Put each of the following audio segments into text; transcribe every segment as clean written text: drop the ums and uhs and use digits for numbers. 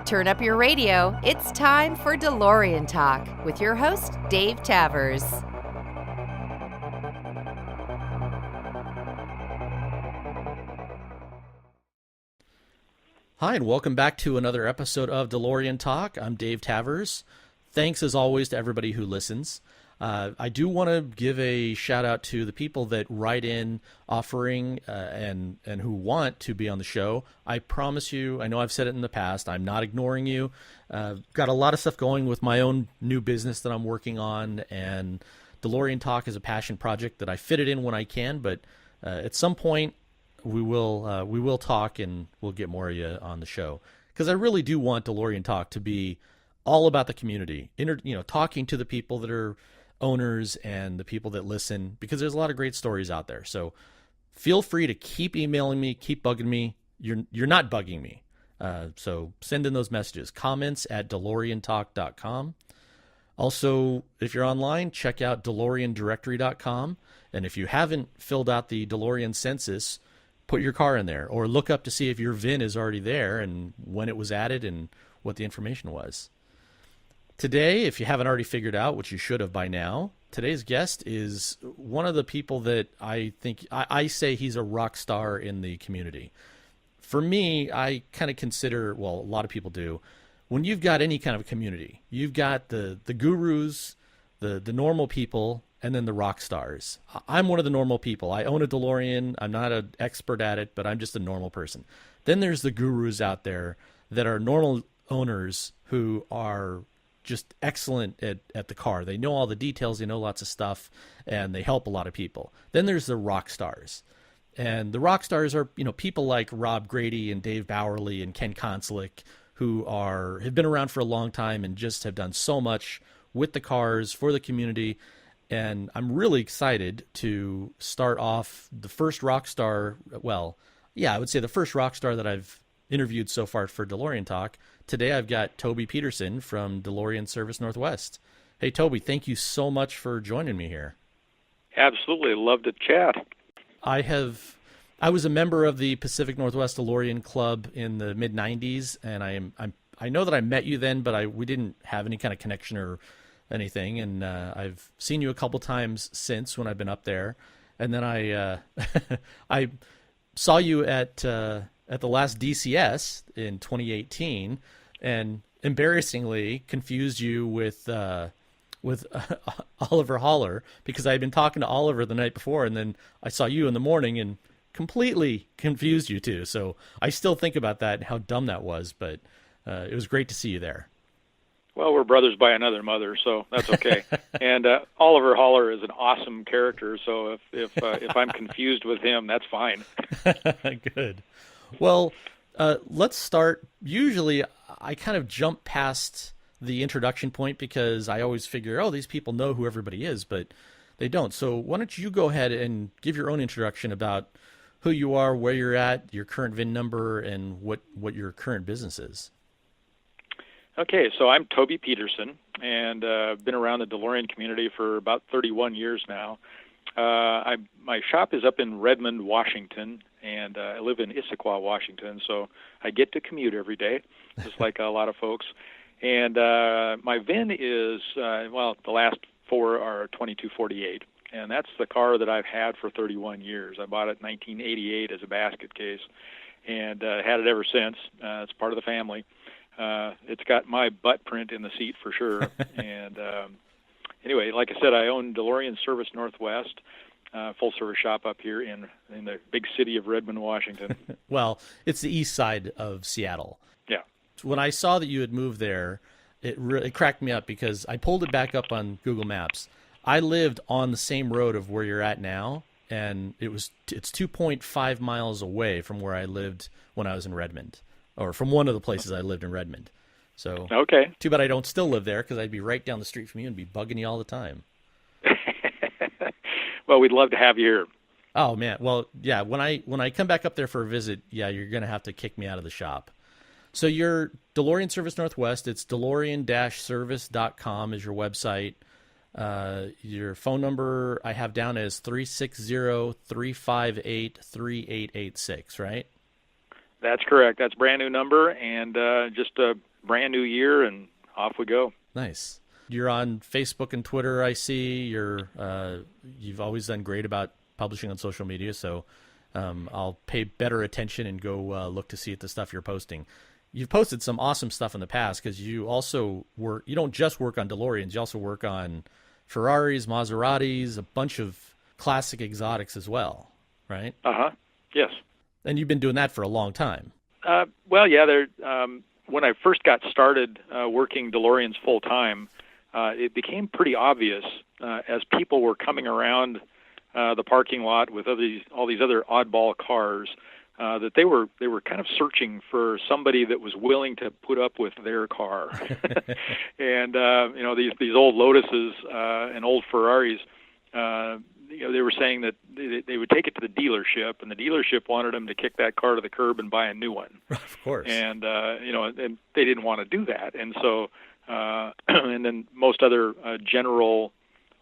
Turn up your radio. It's time for DeLorean Talk with your host, Dave Tavers. Hi, and welcome back to another episode of DeLorean Talk. I'm Dave Tavers. Thanks, as always, to everybody who listens. I do want to give a shout out to the people that write in offering and who want to be on the show. I promise you, I know I've said it in the past, I'm not ignoring you. Got a lot of stuff going with my own new business that I'm working on, and DeLorean Talk is a passion project that I fit it in when I can, but at some point we will talk and we'll get more of you on the show, because I really do want DeLorean Talk to be all about the community, talking to the people that are owners and the people that listen, because there's a lot of great stories out there. So feel free to keep emailing me, keep bugging me. You're not bugging me. So send in those messages, comments at DeLoreanTalk.com. Also, if you're online, check out DeLoreanDirectory.com. And if you haven't filled out the DeLorean census, put your car in there, or look up to see if your VIN is already there and when it was added and what the information was. Today, if you haven't already figured out, which you should have by now, today's guest is one of the people that I think, I say he's a rock star in the community. For me, I kind of consider, well, a lot of people do, when you've got any kind of community, you've got the gurus, the normal people, and then the rock stars. I'm one of the normal people. I own a DeLorean. I'm not an expert at it, but I'm just a normal person. Then there's the gurus out there that are normal owners who are just excellent at the car. They know all the details, they know lots of stuff, and they help a lot of people. Then there's the rock stars. And the rock stars are, people like Rob Grady and Dave Bowerly and Ken Konslik, who have been around for a long time and just have done so much with the cars for the community. And I'm really excited to start off the first rock star. Well, yeah, I would say the first rock star that I've interviewed so far for DeLorean Talk. Today I've got Toby Peterson from DeLorean Service Northwest. Hey, Toby, thank you so much for joining me here. Absolutely. Love to chat. I was a member of the Pacific Northwest DeLorean Club in the mid-90s, and I know that I met you then, but we didn't have any kind of connection or anything, and I've seen you a couple times since when I've been up there. And then I I saw you at the last DCS in 2018, and embarrassingly confused you with Oliver Haller, because I had been talking to Oliver the night before, and then I saw you in the morning and completely confused you two. So I still think about that and how dumb that was, but it was great to see you there. Well, we're brothers by another mother, so that's okay. And Oliver Haller is an awesome character, so if I'm confused with him, that's fine. Good. Well, let's start. Usually I kind of jump past the introduction point because I always figure, these people know who everybody is, but they don't. So why don't you go ahead and give your own introduction about who you are, where you're at, your current VIN number, and what your current business is. Okay, so I'm Toby Peterson, and I've been around the DeLorean community for about 31 years now. My shop is up in Redmond, Washington, and I live in Issaquah, Washington, so I get to commute every day, just like a lot of folks. And my VIN is, the last four are 2248, and that's the car that I've had for 31 years. I bought it in 1988 as a basket case, and had it ever since. It's part of the family. It's got my butt print in the seat for sure. And anyway, like I said, I own DeLorean Service Northwest, full-service shop up here in the big city of Redmond, Washington. Well, it's the east side of Seattle. Yeah. When I saw that you had moved there, it cracked me up because I pulled it back up on Google Maps. I lived on the same road of where you're at now, and it's 2.5 miles away from where I lived when I was in Redmond, or from one of the places I lived in Redmond. So okay. Too bad I don't still live there, because I'd be right down the street from you and be bugging you all the time. Well, we'd love to have you here. Oh man, well yeah. When I come back up there for a visit, yeah, you're gonna have to kick me out of the shop. So your DeLorean Service Northwest, it's DeLorean-service.com is your website. Your phone number I have down as 360-358-3886, right? That's correct. That's a brand new number, and just brand new year, and off we go. Nice. You're on Facebook and Twitter, I see. You've always done great about publishing on social media, so I'll pay better attention and go look to see the stuff you're posting. You've posted some awesome stuff in the past because you also you don't just work on DeLoreans, you also work on Ferraris, Maseratis, a bunch of classic exotics as well, right? Yes. And you've been doing that for a long time. Well, yeah. When I first got started working DeLoreans full time, it became pretty obvious as people were coming around the parking lot with all these other oddball cars that they were kind of searching for somebody that was willing to put up with their car. And these old Lotuses and old Ferraris. They were saying that they would take it to the dealership, and the dealership wanted them to kick that car to the curb and buy a new one. Of course. And and they didn't want to do that, and so and then most other general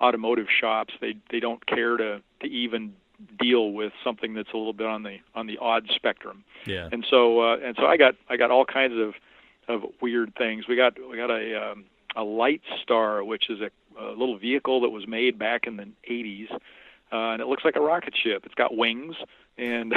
automotive shops, they don't care to even deal with something that's a little bit on the odd spectrum. Yeah. And so I got all kinds of weird things. We got a Light Star, which is a little vehicle that was made back in the 80s, and it looks like a rocket ship. It's got wings, and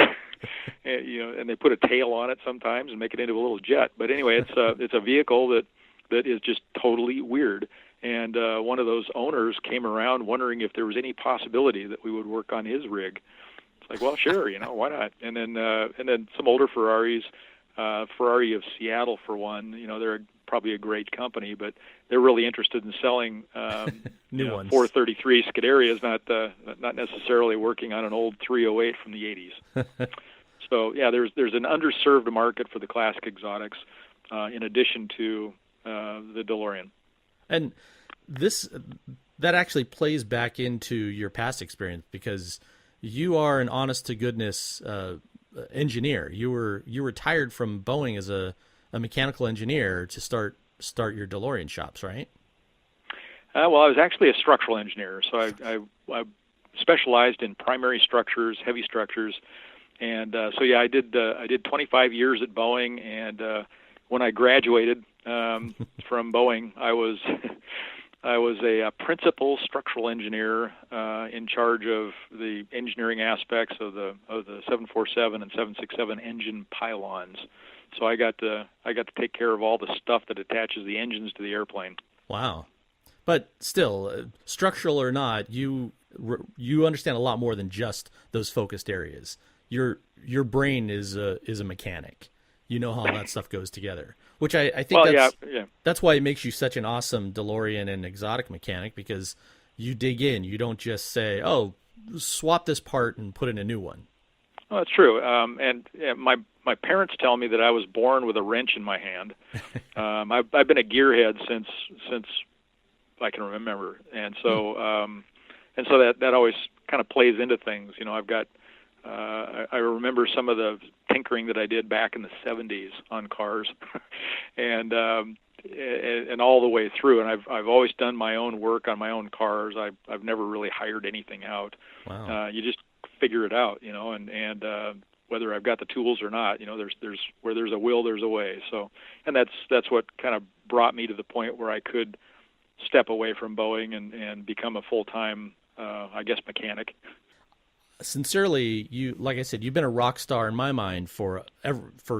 and they put a tail on it sometimes and make it into a little jet. But anyway, it's a vehicle that is just totally weird. And one of those owners came around wondering if there was any possibility that we would work on his rig. It's like, well, sure, why not? And then some older Ferraris, Ferrari of Seattle for one. They're probably a great company, but they're really interested in selling new ones. 433 Scuderias, not necessarily working on an old 308 from the 80s. So yeah, there's an underserved market for the classic exotics, in addition to the DeLorean. And that actually plays back into your past experience because you are an honest to goodness engineer. You retired from Boeing as a mechanical engineer to start your DeLorean shops, right? Well, I was actually a structural engineer, so I specialized in primary structures, heavy structures, and so yeah, I did 25 years at Boeing, and when I graduated from Boeing, I was a principal structural engineer in charge of the engineering aspects of the 747 and 767 engine pylons. So I got to take care of all the stuff that attaches the engines to the airplane. Wow. But still, structural or not, you understand a lot more than just those focused areas. Your brain is a mechanic. You know how that stuff goes together, which I think that's why it makes you such an awesome DeLorean and exotic mechanic, because you dig in. You don't just say, oh, swap this part and put in a new one. Well, that's true. And my parents tell me that I was born with a wrench in my hand. I've been a gearhead since I can remember, and so that always kind of plays into things. I've got. I remember some of the tinkering that I did back in the 70s on cars, and all the way through. And I've always done my own work on my own cars. I've never really hired anything out. Wow. You just figure it out, and whether I've got the tools or not, there's where there's a will, there's a way. So, and that's what kind of brought me to the point where I could step away from Boeing and become a full-time, mechanic. Sincerely, like I said, you've been a rock star in my mind for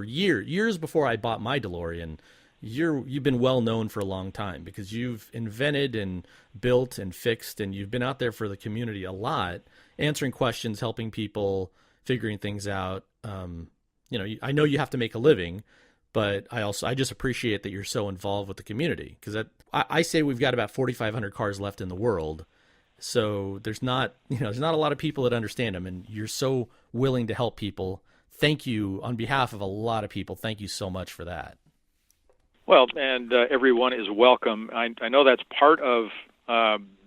years before I bought my DeLorean. You've been well known for a long time because you've invented and built and fixed, and you've been out there for the community a lot, answering questions, helping people, figuring things out. I know you have to make a living, but I just appreciate that you're so involved with the community, because I say we've got about 4,500 cars left in the world. So there's not a lot of people that understand them, and you're so willing to help people. Thank you on behalf of a lot of people. Thank you so much for that. Well, and everyone is welcome. I know that's part of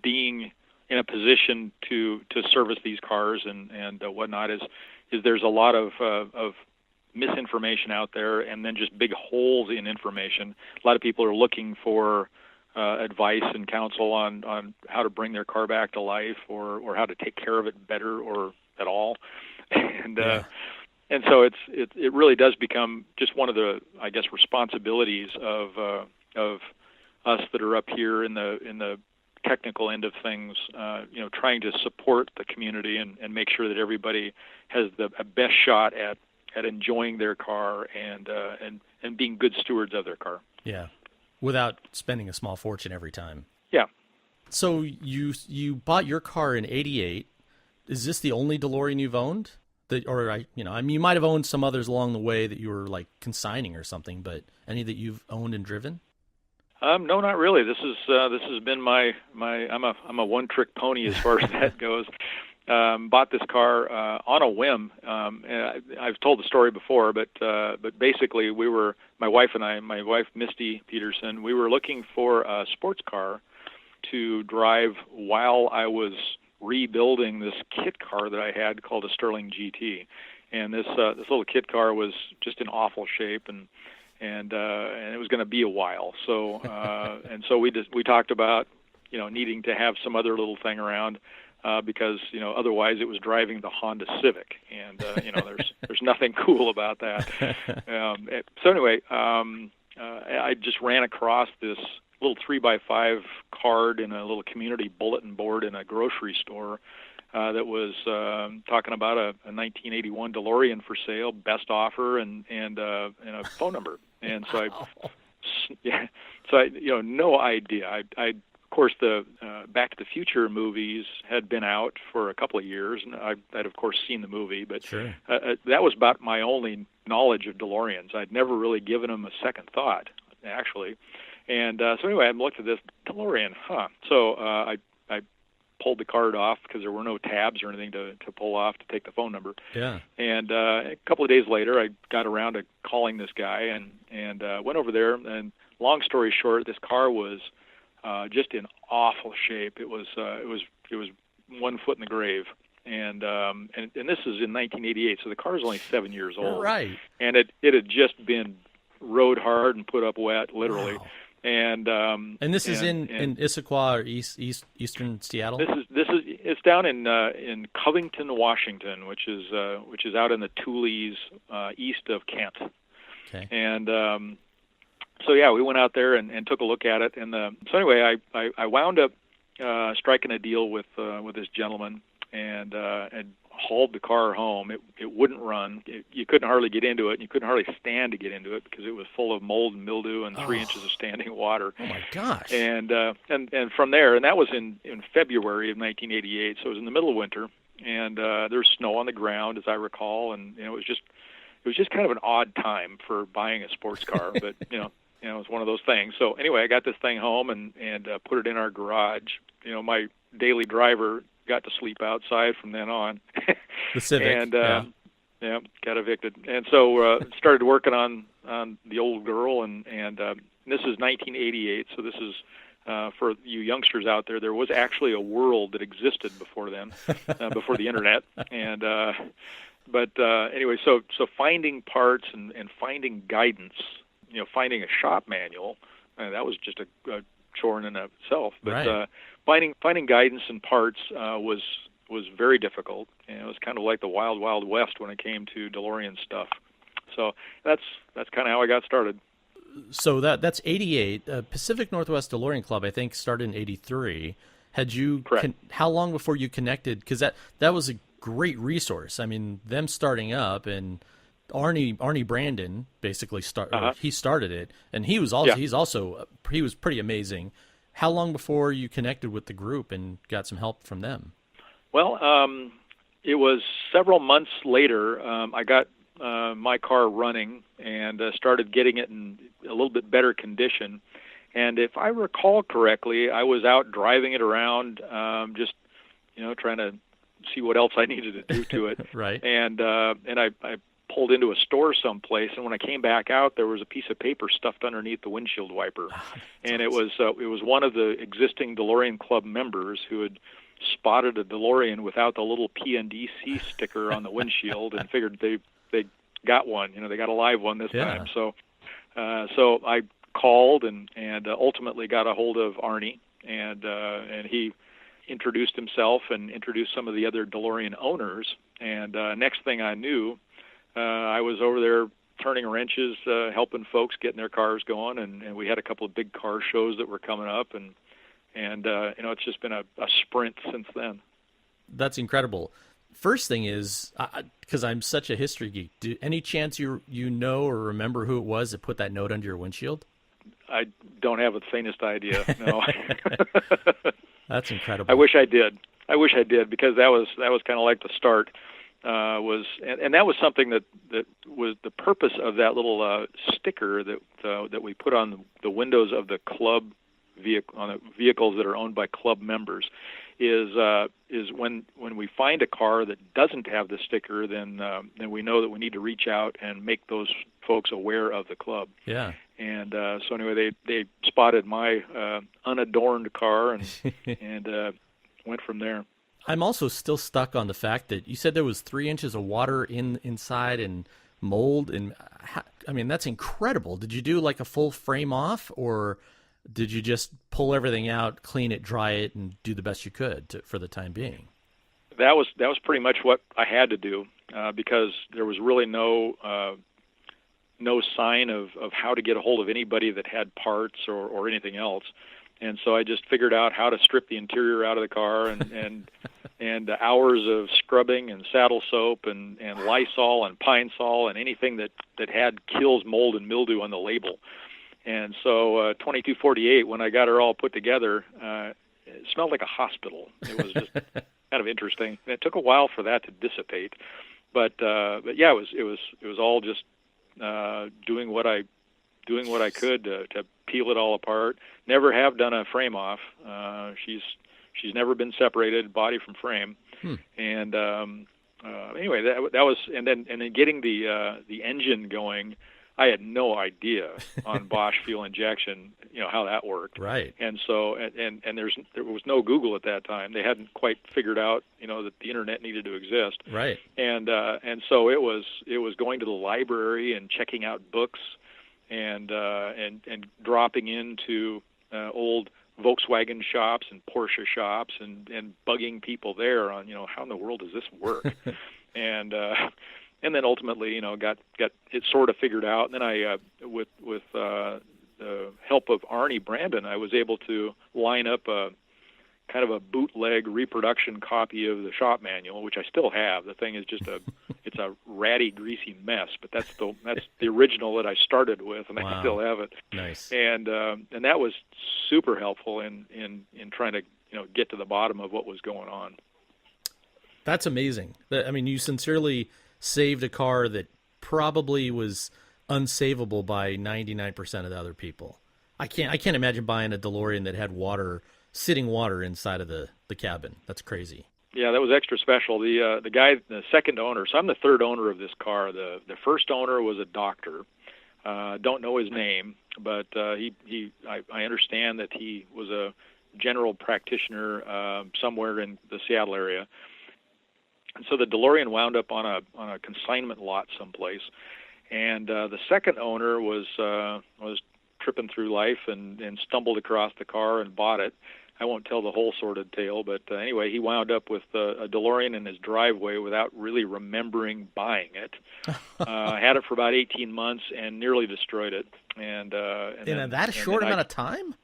being in a position to service these cars and whatnot is there's a lot of misinformation out there, and then just big holes in information. A lot of people are looking for advice and counsel on how to bring their car back to life, or how to take care of it better or at all. And and so it really does become just one of the, I guess, responsibilities of us that are up here in the technical end of things, trying to support the community and make sure that everybody has the best shot at enjoying their car and being good stewards of their car. Yeah, without spending a small fortune every time. Yeah. So you bought your car in '88. Is this the only DeLorean you've owned? You might have owned some others along the way that you were like consigning or something, but any that you've owned and driven? No, not really. This has been my I'm a one-trick pony as far as that goes. Bought this car on a whim. And I've told the story before, but basically my wife Misty Peterson, we were looking for a sports car to drive while I was rebuilding this kit car that I had called a Sterling GT, and this little kit car was just in awful shape, and it was going to be a while. So so we talked about needing to have some other little thing around because otherwise it was driving the Honda Civic, and there's nothing cool about that. So anyway, I just ran across this little 3x5 card in a little community bulletin board in a grocery store that was talking about a 1981 DeLorean for sale, best offer, and a phone number. And so I no idea. I of course the Back to the Future movies had been out for a couple of years, and I'd of course seen the movie, but sure. That was about my only knowledge of DeLoreans. I'd never really given them a second thought, actually. And so anyway, I looked at this DeLorean, So I pulled the card off because there were no tabs or anything to pull off to take the phone number. Yeah. And a couple of days later, I got around to calling this guy and went over there. And long story short, this car was just in awful shape. It was one foot in the grave. And this is in 1988, so the car is only 7 years old. Right. And it had just been rode hard and put up wet, literally. Wow. And this is in Issaquah or eastern Seattle. It's down in Covington, Washington, which is out in the Tules east of Kent. Okay. And so yeah, we went out there and took a look at it. And so anyway, I wound up striking a deal with this gentleman and hauled the car home. It wouldn't run. You couldn't hardly get into it, and you couldn't hardly stand to get into it because it was full of mold and mildew and 3 inches of standing water. Oh my gosh! And from there, and that was in February of 1988, so it was in the middle of winter, and there's snow on the ground, as I recall, and it was just kind of an odd time for buying a sports car, but it was one of those things. So anyway, I got this thing home and put it in our garage. My daily driver got to sleep outside from then on. The Civic. And got evicted. And so started working on the old girl, and this is 1988, so this is for you youngsters out there was actually a world that existed before then, before the internet. And but anyway, so finding parts and finding guidance, finding a shop manual, that was just a chore in and of itself. But right. Finding guidance and parts was very difficult, and it was kind of like the wild, wild west when it came to DeLorean stuff. So that's kind of how I got started. So that's 88. Pacific Northwest DeLorean Club, I think, started in 83. Had you? Correct. How long before you connected? Because that was a great resource. I mean, them starting up, and Arnie Brandon basically he started it, and he was also he was pretty amazing. How long before you connected with the group and got some help from them? Well, it was several months later. I got my car running and started getting it in a little bit better condition. And if I recall correctly, I was out driving it around, just trying to see what else I needed to do to it. Right. And I pulled into a store someplace, and when I came back out, there was a piece of paper stuffed underneath the windshield wiper, and it was one of the existing DeLorean Club members who had spotted a DeLorean without the little PNDC sticker on the windshield, and figured they got one. They got a live one this time. So I called and ultimately got a hold of Arnie, and he introduced himself and introduced some of the other DeLorean owners. And next thing I knew, I was over there turning wrenches, helping folks getting their cars going, and we had a couple of big car shows that were coming up, and it's just been a sprint since then. That's incredible. First thing is, because I'm such a history geek, any chance you know or remember who it was that put that note under your windshield? I don't have the faintest idea. No. That's incredible. I wish I did because that was kind of like the start. That was something that was the purpose of that little sticker that we put on the windows of the club vehicle, on the vehicles that are owned by club members, is when we find a car that doesn't have the sticker, then we know that we need to reach out and make those folks aware of the club. Yeah. And so anyway, they spotted my unadorned car and went from there. I'm also still stuck on the fact that you said there was 3 inches of water inside and mold, and I mean, that's incredible. Did you do like a full frame off, or did you just pull everything out, clean it, dry it, and do the best you could for the time being? That was pretty much what I had to do because there was really no sign of how to get a hold of anybody that had parts or anything else. And so I just figured out how to strip the interior out of the car and hours of scrubbing and saddle soap and Lysol and Pine Sol and anything that kills mold and mildew on the label. And so 2248, when I got her all put together, it smelled like a hospital. It was just kind of interesting. And it took a while for that to dissipate. But yeah, it was all just doing what I could to peel it all apart. Never have done a frame off. She's never been separated, body from frame. And anyway, that was and then getting the engine going. I had no idea on Bosch fuel injection, how that worked. Right. And so and there was no Google at that time. They hadn't quite figured out, that the internet needed to exist. Right. And so it was going to the library and checking out books and dropping into old Volkswagen shops and Porsche shops and bugging people there on, how in the world does this work? And then ultimately, got it sort of figured out. And then I, with the help of Arnie Brandon, I was able to line up a kind of a bootleg reproduction copy of the shop manual, which I still have. The thing is just it's a ratty, greasy mess, but that's the original that I started with, and Wow. I still have it. Nice. And that was super helpful in trying to get to the bottom of what was going on. That's amazing. I mean, you sincerely saved a car that probably was unsavable by 99% of the other people. I can't imagine buying a DeLorean that had sitting water inside of the cabin. That's crazy. Yeah, that was extra special. The guy, the second owner. So I'm the third owner of this car. The first owner was a doctor. Don't know his name, but I understand that he was a general practitioner somewhere in the Seattle area. And so the DeLorean wound up on a consignment lot someplace, and the second owner was tripping through life and stumbled across the car and bought it. I won't tell the whole sordid tale, but anyway, he wound up with a DeLorean in his driveway without really remembering buying it. Had it for about 18 months and nearly destroyed it. And in that short amount of time?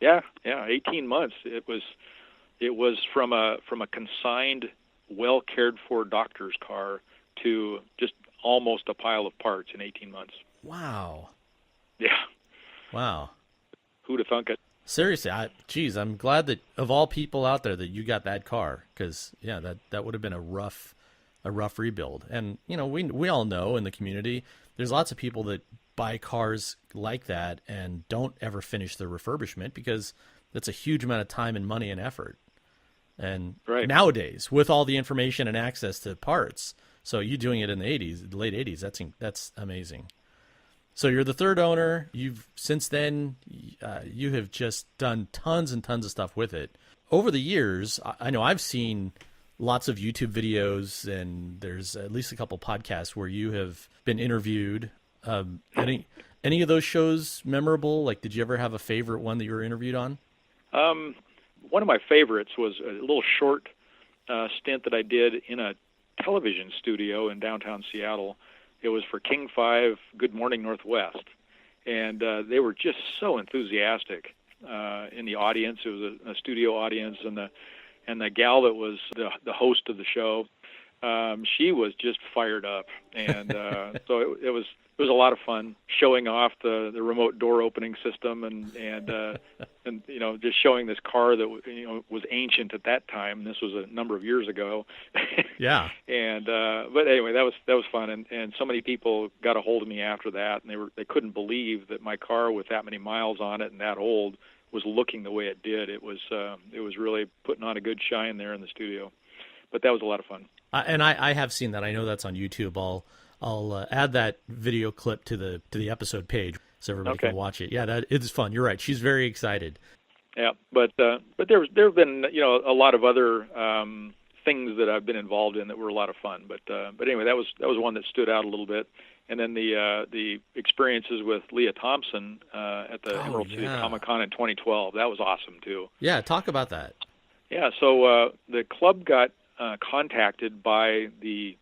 Yeah, 18 months. It was from a consigned, well cared for doctor's car to just almost a pile of parts in 18 months. Wow. Yeah. Wow. Who'd have thunk it? Seriously, I'm glad that of all people out there that you got that car, because that would have been a rough rebuild. And we all know in the community there's lots of people that buy cars like that and don't ever finish the refurbishment because that's a huge amount of time and money and effort. And right. Nowadays, with all the information and access to parts, so you doing it in the late 80s, that's amazing. So you're the third owner. Since then, you have just done tons and tons of stuff with it. Over the years, I know I've seen lots of YouTube videos, and there's at least a couple podcasts where you have been interviewed. Any of those shows memorable? Like, did you ever have a favorite one that you were interviewed on? One of my favorites was a little short stint that I did in a television studio in downtown Seattle It was for King 5 Good Morning Northwest. And they were just so enthusiastic in the audience. It was a studio audience, and the gal that was the host of the show, she was just fired up. And so it was a lot of fun showing off the remote door opening system and just showing this car that was ancient at that time. This was a number of years ago. Yeah. And but anyway, that was fun, and so many people got a hold of me after that, and they couldn't believe that my car with that many miles on it and that old was looking the way it did. It was really putting on a good shine there in the studio. But that was a lot of fun. And I have seen that. I know that's on YouTube. I'll add that video clip to the episode page so everybody can watch it. Yeah, that it's fun. You're right. She's very excited. Yeah, but there have been a lot of other things that I've been involved in that were a lot of fun. But anyway, that was one that stood out a little bit. And then the experiences with Lea Thompson at the Emerald City Comic-Con in 2012, that was awesome too. Yeah, talk about that. Yeah, so the club got contacted by the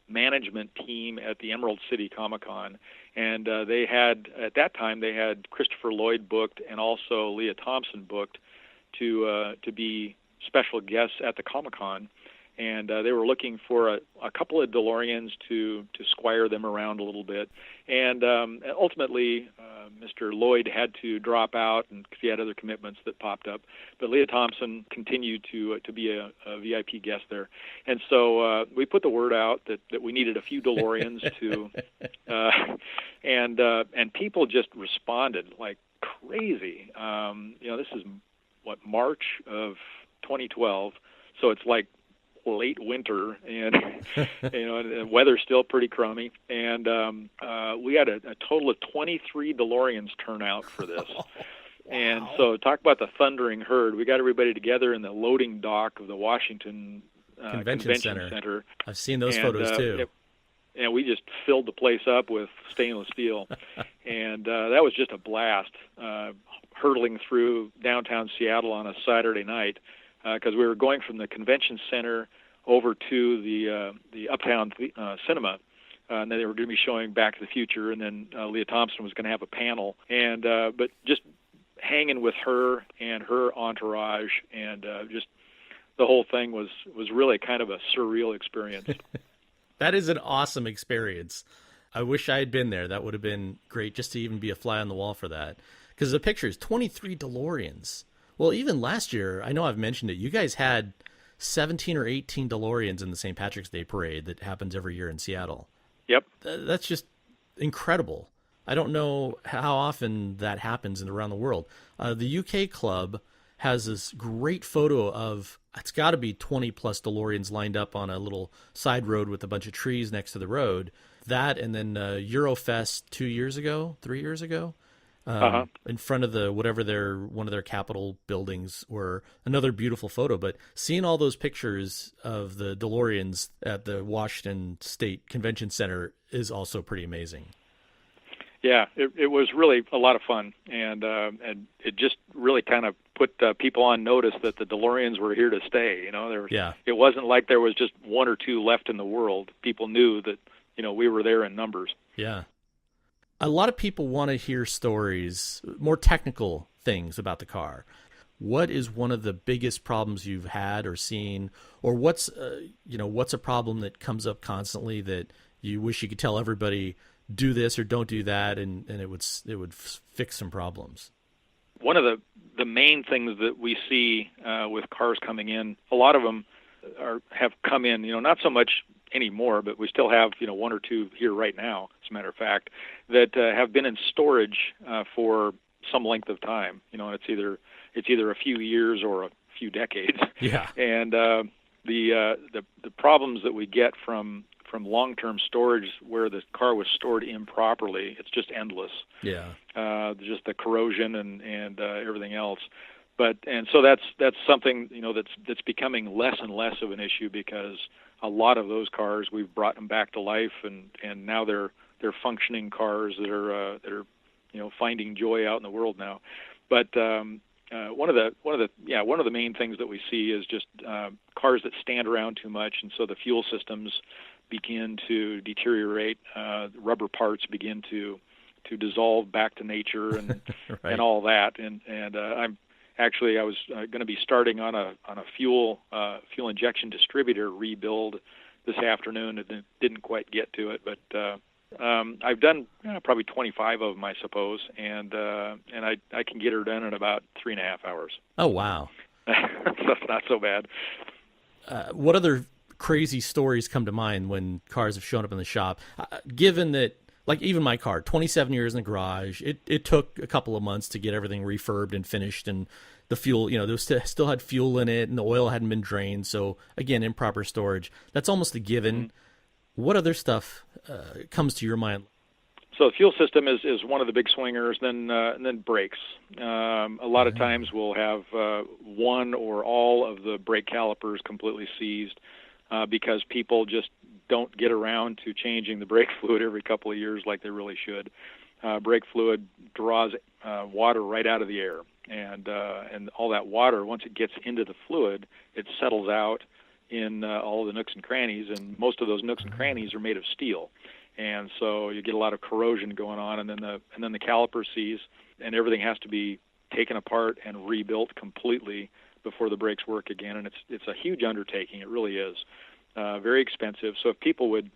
management team at the Emerald City Comic-Con, and they had, at that time, they had Christopher Lloyd booked and also Lea Thompson booked to be special guests at the Comic-Con. And they were looking for a couple of DeLoreans to squire them around a little bit. And ultimately, Mr. Lloyd had to drop out because he had other commitments that popped up. But Lea Thompson continued to be a VIP guest there. And so we put the word out that we needed a few DeLoreans to, and people just responded like crazy. This is March of 2012, so it's like late winter, and and the weather's still pretty crummy, and we had a total of 23 DeLoreans turn out for this. Wow. And so talk about the thundering herd. We got everybody together in the loading dock of the Washington Convention Center. I've seen those photos too. And we just filled the place up with stainless steel. And that was just a blast, hurtling through downtown Seattle on a Saturday night, because we were going from the convention center over to the Uptown Cinema, and then they were going to be showing Back to the Future, and then Lea Thompson was going to have a panel, and but just hanging with her and her entourage, and just the whole thing was really kind of a surreal experience. That is an awesome experience. I wish I had been there. That would have been great, just to even be a fly on the wall for that, because the pictures, 23 DeLoreans. Well, even last year, I know I've mentioned it, you guys had 17 or 18 DeLoreans in the St. Patrick's Day Parade that happens every year in Seattle. Yep. That's just incredible. I don't know how often that happens around the world. The UK club has this great photo of, it's got to be 20 plus DeLoreans lined up on a little side road with a bunch of trees next to the road. That, and then Eurofest 3 years ago. In front of one of their Capitol buildings, were another beautiful photo. But seeing all those pictures of the DeLoreans at the Washington State Convention Center is also pretty amazing. Yeah, it was really a lot of fun, and it just really kind of put people on notice that the DeLoreans were here to stay. It wasn't like there was just one or two left in the world. People knew that we were there in numbers. Yeah. A lot of people want to hear stories, more technical things about the car. What is one of the biggest problems you've had or seen, or what's a problem that comes up constantly that you wish you could tell everybody, do this or don't do that, and it would fix some problems? One of the main things that we see with cars coming in, a lot of them have come in, not so much anymore, but we still have one or two here right now, as a matter of fact, that have been in storage for some length of time. It's either a few years or a few decades. Yeah. And the problems that we get from long-term storage where the car was stored improperly, it's just endless. Yeah. Just the corrosion and everything else. And so that's something that's becoming less and less of an issue, because a lot of those cars, we've brought them back to life, and now they're functioning cars that are finding joy out in the world now. But one of the main things that we see is just cars that stand around too much, and so the fuel systems begin to deteriorate, rubber parts begin to dissolve back to nature, and Right. and all that. And I was going to be starting on a fuel injection distributor rebuild this afternoon, and didn't quite get to it. But I've done probably 25 of them, I suppose, and I can get her done in about 3.5 hours. Oh, wow. So it's not so bad. What other crazy stories come to mind when cars have shown up in the shop? Given that, like, even my car, 27 years in the garage, it took a couple of months to get everything refurbed and finished, and the fuel, there was still had fuel in it, and the oil hadn't been drained, so, again, improper storage. That's almost a given. Mm-hmm. What other stuff comes to your mind? So the fuel system is one of the big swingers, and then brakes. A lot of times we'll have one or all of the brake calipers completely seized because people just don't get around to changing the brake fluid every couple of years like they really should. Brake fluid draws water right out of the air, and all that water, once it gets into the fluid, it settles out in all the nooks and crannies, and most of those nooks and crannies are made of steel. And so you get a lot of corrosion going on, and then the caliper seize, and everything has to be taken apart and rebuilt completely before the brakes work again. And it's a huge undertaking. It really is very expensive. So if people would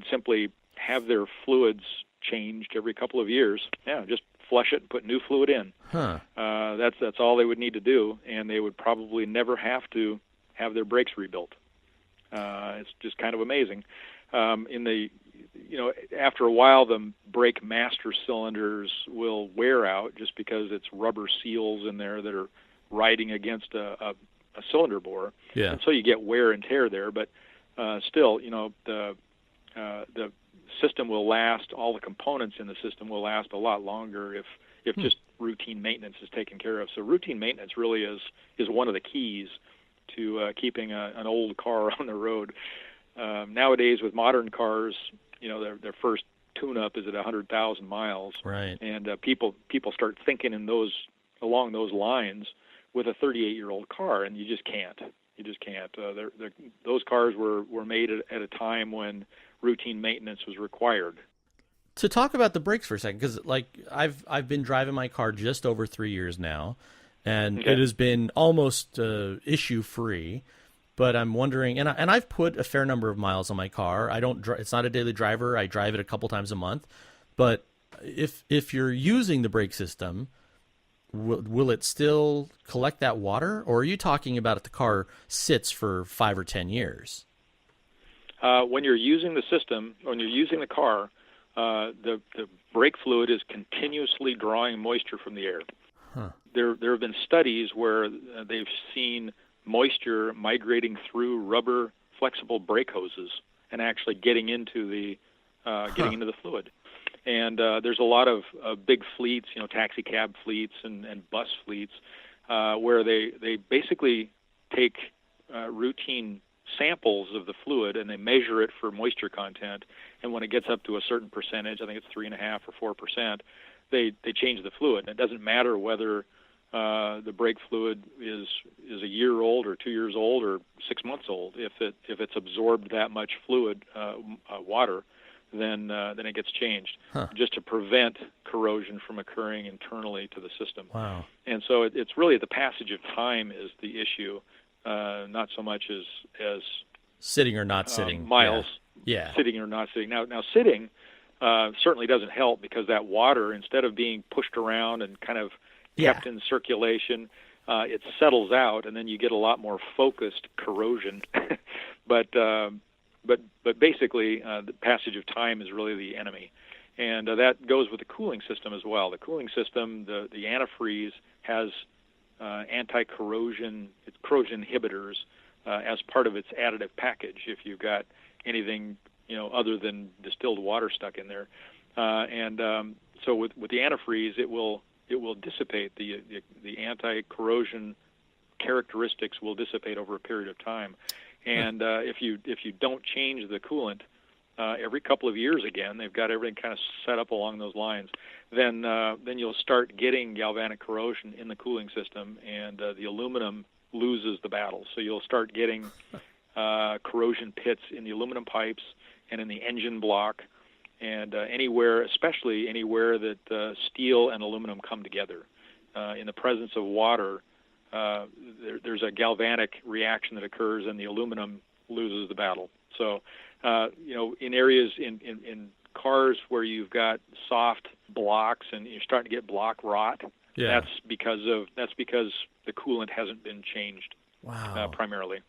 simply have their fluids changed every couple of years, just flush it and put new fluid in. That's all they would need to do, and they would probably never have to have their brakes rebuilt. It's just kind of amazing. After a while, the brake master cylinders will wear out just because it's rubber seals in there that are riding against a cylinder bore. Yeah. And so you get wear and tear there. But still, the system will last. All the components in the system will last a lot longer if just routine maintenance is taken care of. So routine maintenance really is one of the keys to keeping an old car on the road. Nowadays, with modern cars, their first tune-up is at 100,000 miles, right? And people start thinking along those lines with a 38-year-old car, and you just can't. Those cars were made at a time when routine maintenance was required. To talk about the brakes for a second, because I've been driving my car just over 3 years now, and it has been almost issue-free. But I'm wondering, and I've put a fair number of miles on my car. It's not a daily driver. I drive it a couple times a month. But if you're using the brake system, will it still collect that water, or are you talking about if the car sits for 5 or 10 years? When you're using the system, when you're using the car, the brake fluid is continuously drawing moisture from the air. There have been studies where they've seen moisture migrating through rubber flexible brake hoses and actually getting into the fluid. And there's a lot of big fleets, taxi cab fleets and bus fleets, where they basically take routine samples of the fluid and they measure it for moisture content. And when it gets up to a certain percentage, I think it's 3.5 or 4%, they change the fluid. And it doesn't matter whether the brake fluid is a year old or 2 years old or 6 months old. If it's absorbed that much fluid, water, then it gets changed, just to prevent corrosion from occurring internally to the system. Wow. And so it's really the passage of time is the issue, not so much as sitting or not sitting. Miles. Yeah. Sitting or not sitting. Now sitting certainly doesn't help, because that water, instead of being pushed around and kind of kept in circulation, it settles out, and then you get a lot more focused corrosion. But basically, the passage of time is really the enemy, and that goes with the cooling system as well. The cooling system, the antifreeze, has anti-corrosion, corrosion inhibitors as part of its additive package. If you've got anything other than distilled water stuck in there, so with the antifreeze, it will dissipate. The anti-corrosion characteristics will dissipate over a period of time. And if you don't change the coolant every couple of years again, they've got everything kind of set up along those lines, then you'll start getting galvanic corrosion in the cooling system, and the aluminum loses the battle. So you'll start getting corrosion pits in the aluminum pipes, and in the engine block, and especially anywhere that steel and aluminum come together. In the presence of water, there's a galvanic reaction that occurs, and the aluminum loses the battle. So, in areas in cars where you've got soft blocks and you're starting to get block rot, that's because the coolant hasn't been changed. Wow. Primarily.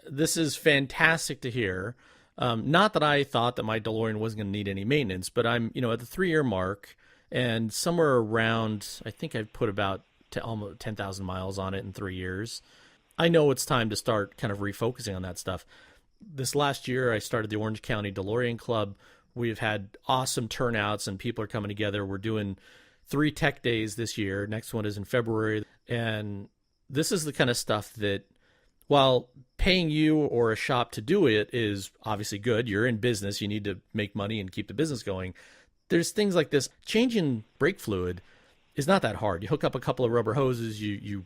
This is fantastic to hear. Not that I thought that my DeLorean wasn't going to need any maintenance, but I'm, at the 3-year mark, and somewhere around, I think I've put about almost 10,000 miles on it in 3 years. I know it's time to start kind of refocusing on that stuff. This last year, I started the Orange County DeLorean Club. We've had awesome turnouts, and people are coming together. We're doing 3 tech days this year. Next one is in February. And this is the kind of stuff that, while paying you or a shop to do it is obviously good, you're in business, you need to make money and keep the business going. There's things like this. Changing brake fluid is not that hard. You hook up a couple of rubber hoses, you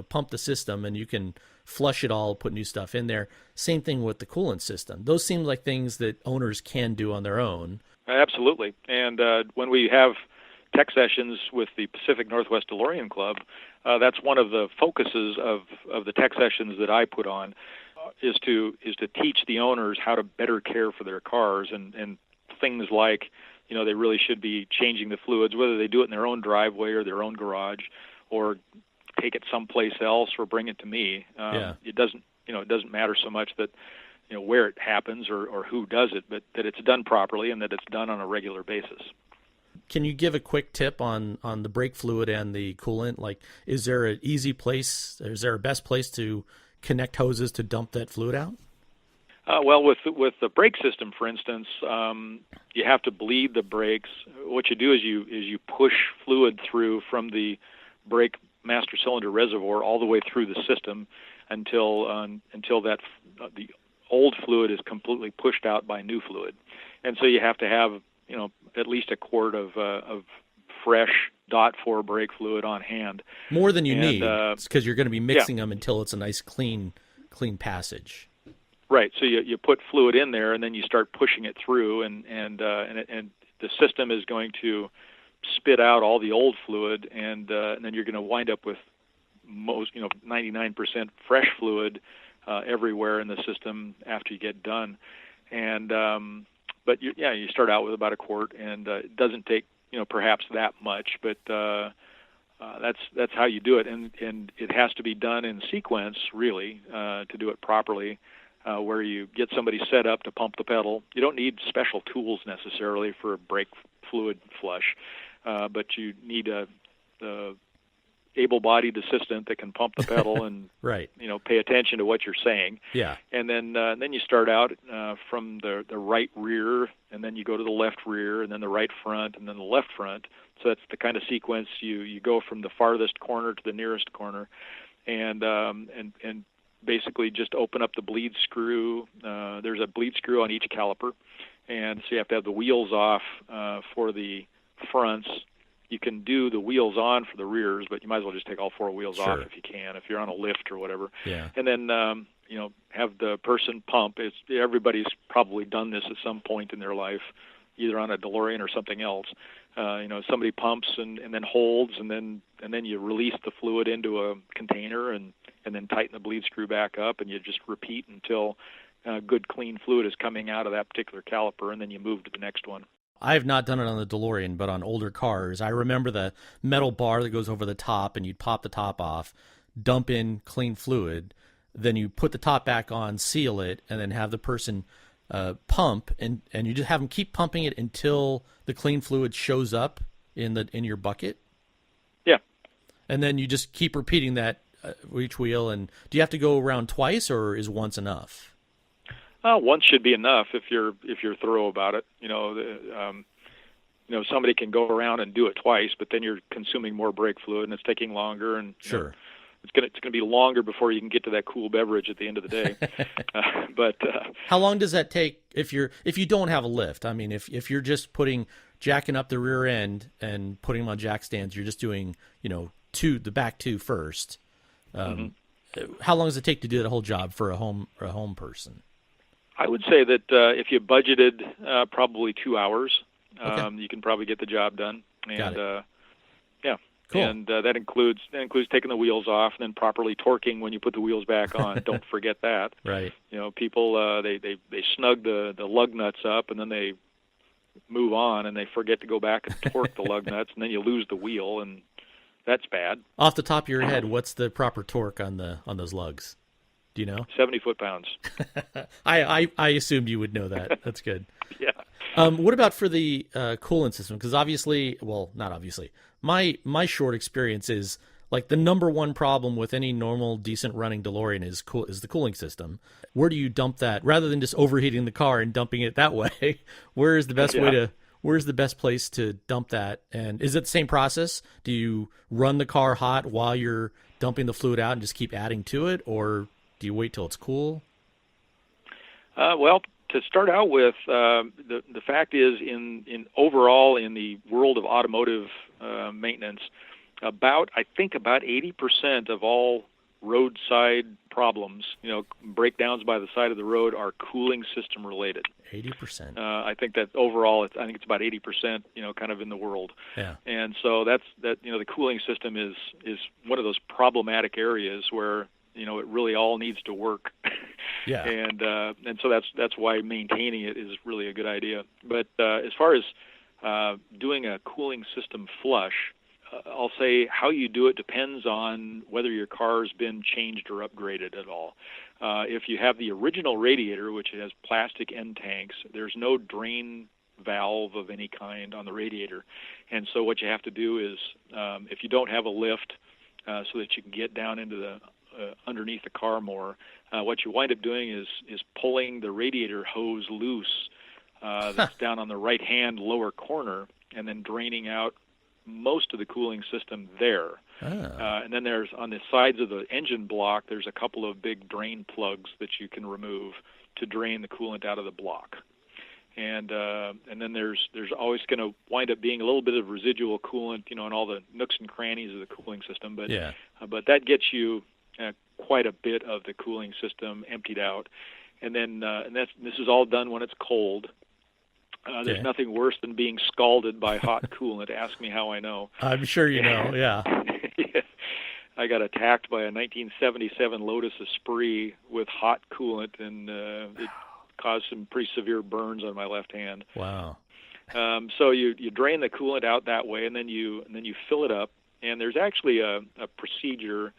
pump the system, and you can flush it all, put new stuff in there. Same thing with the coolant system. Those seem like things that owners can do on their own. Absolutely. And when we have tech sessions with the Pacific Northwest DeLorean Club, that's one of the focuses of the tech sessions that I put on, is to teach the owners how to better care for their cars, and things like, they really should be changing the fluids, whether they do it in their own driveway or their own garage, or take it someplace else or bring it to me. It doesn't matter so much that where it happens or who does it, but that it's done properly and that it's done on a regular basis. Can you give a quick tip on the brake fluid and the coolant? Like, is there an easy place? Is there a best place to connect hoses to dump that fluid out? Well, with the brake system, for instance, you have to bleed the brakes. What you do is you push fluid through from the brake master cylinder reservoir all the way through the system until that the old fluid is completely pushed out by new fluid, and so you have to have at least a quart of fresh .4 brake fluid on hand. More than you need, because you're going to be mixing them until it's a nice clean passage. Right. So you put fluid in there, and then you start pushing it through, and the system is going to spit out all the old fluid, and then you're going to wind up with 99% fresh fluid everywhere in the system after you get done. And but you start out with about a quart, and it doesn't take perhaps that much, but that's how you do it, and it has to be done in sequence, really, to do it properly. Where you get somebody set up to pump the pedal. You don't need special tools necessarily for a brake fluid flush, but you need a able-bodied assistant that can pump the pedal and right. Pay attention to what you're saying. Yeah. And then you start out from the right rear, and then you go to the left rear, and then the right front, and then the left front. So that's the kind of sequence you go from the farthest corner to the nearest corner, and basically just open up the bleed screw. There's a bleed screw on each caliper, and so you have to have the wheels off for the fronts. You can do the wheels on for the rears, but you might as well just take all 4 wheels off if you can, if you're on a lift or whatever. Yeah. And then have the person pump. Everybody's probably done this at some point in their life, either on a DeLorean or something else. Somebody pumps and then holds, and then you release the fluid into a container and then tighten the bleed screw back up, and you just repeat until good clean fluid is coming out of that particular caliper, and then you move to the next one. I have not done it on the DeLorean, but on older cars, I remember the metal bar that goes over the top, and you'd pop the top off, dump in clean fluid, then you put the top back on, seal it, and then have the person pump, and you just have them keep pumping it until the clean fluid shows up in your bucket. Yeah. And then you just keep repeating that each wheel. And do you have to go around twice, or is once enough? Once should be enough if you're thorough about it. Somebody can go around and do it twice, but then you're consuming more brake fluid, and it's taking longer. And sure. It's going to be longer before you can get to that cool beverage at the end of the day. But how long does that take if you don't have a lift? I mean, if you're just jacking up the rear end and putting them on jack stands, you're just doing the back 2 first. How long does it take to do that whole job for a home person? I would say that if you budgeted probably 2 hours, Okay. you can probably get the job done. Got And it. yeah, Cool. and that includes taking the wheels off and then properly torquing when you put the wheels back on. Don't forget that. Right. People they snug the lug nuts up and then they move on and they forget to go back and torque the lug nuts, and then you lose the wheel, and that's bad. Off the top of your head, what's the proper torque on those lugs? Do you know? 70 foot-pounds. I assumed you would know that. That's good. Yeah. What about for the coolant system? Because obviously, well, not obviously. My short experience is like the number one problem with any normal, decent running DeLorean is the cooling system. Where do you dump that rather than just overheating the car and dumping it that way? Where's the best way to? Where's the best place to dump that? And is it the same process? Do you run the car hot while you're dumping the fluid out and just keep adding to it, or do you wait till it's cool? Well, to start out with, the fact is, in overall in the world of automotive maintenance, about 80% of all roadside problems, breakdowns by the side of the road, are cooling system related. 80%. I think that overall, I think it's about 80%, kind of in the world. Yeah. And so the cooling system is one of those problematic areas where it really all needs to work. Yeah. And so that's why maintaining it is really a good idea. But as far as doing a cooling system flush, I'll say how you do it depends on whether your car's been changed or upgraded at all. If you have the original radiator, which has plastic end tanks, there's no drain valve of any kind on the radiator. And so what you have to do is, if you don't have a lift so that you can get down into the underneath the car more, what you wind up doing is pulling the radiator hose loose that's down on the right-hand lower corner, and then draining out most of the cooling system there. And then there's, on the sides of the engine block, there's a couple of big drain plugs that you can remove to drain the coolant out of the block. And then there's always going to wind up being a little bit of residual coolant, in all the nooks and crannies of the cooling system. But Yeah. But that gets you quite a bit of the cooling system emptied out. And then this is all done when it's cold. There's nothing worse than being scalded by hot coolant. Ask me how I know. I'm sure you know, yeah. Yeah. I got attacked by a 1977 Lotus Esprit with hot coolant, and it caused some pretty severe burns on my left hand. Wow. So you drain the coolant out that way, and then you fill it up. And there's actually a procedure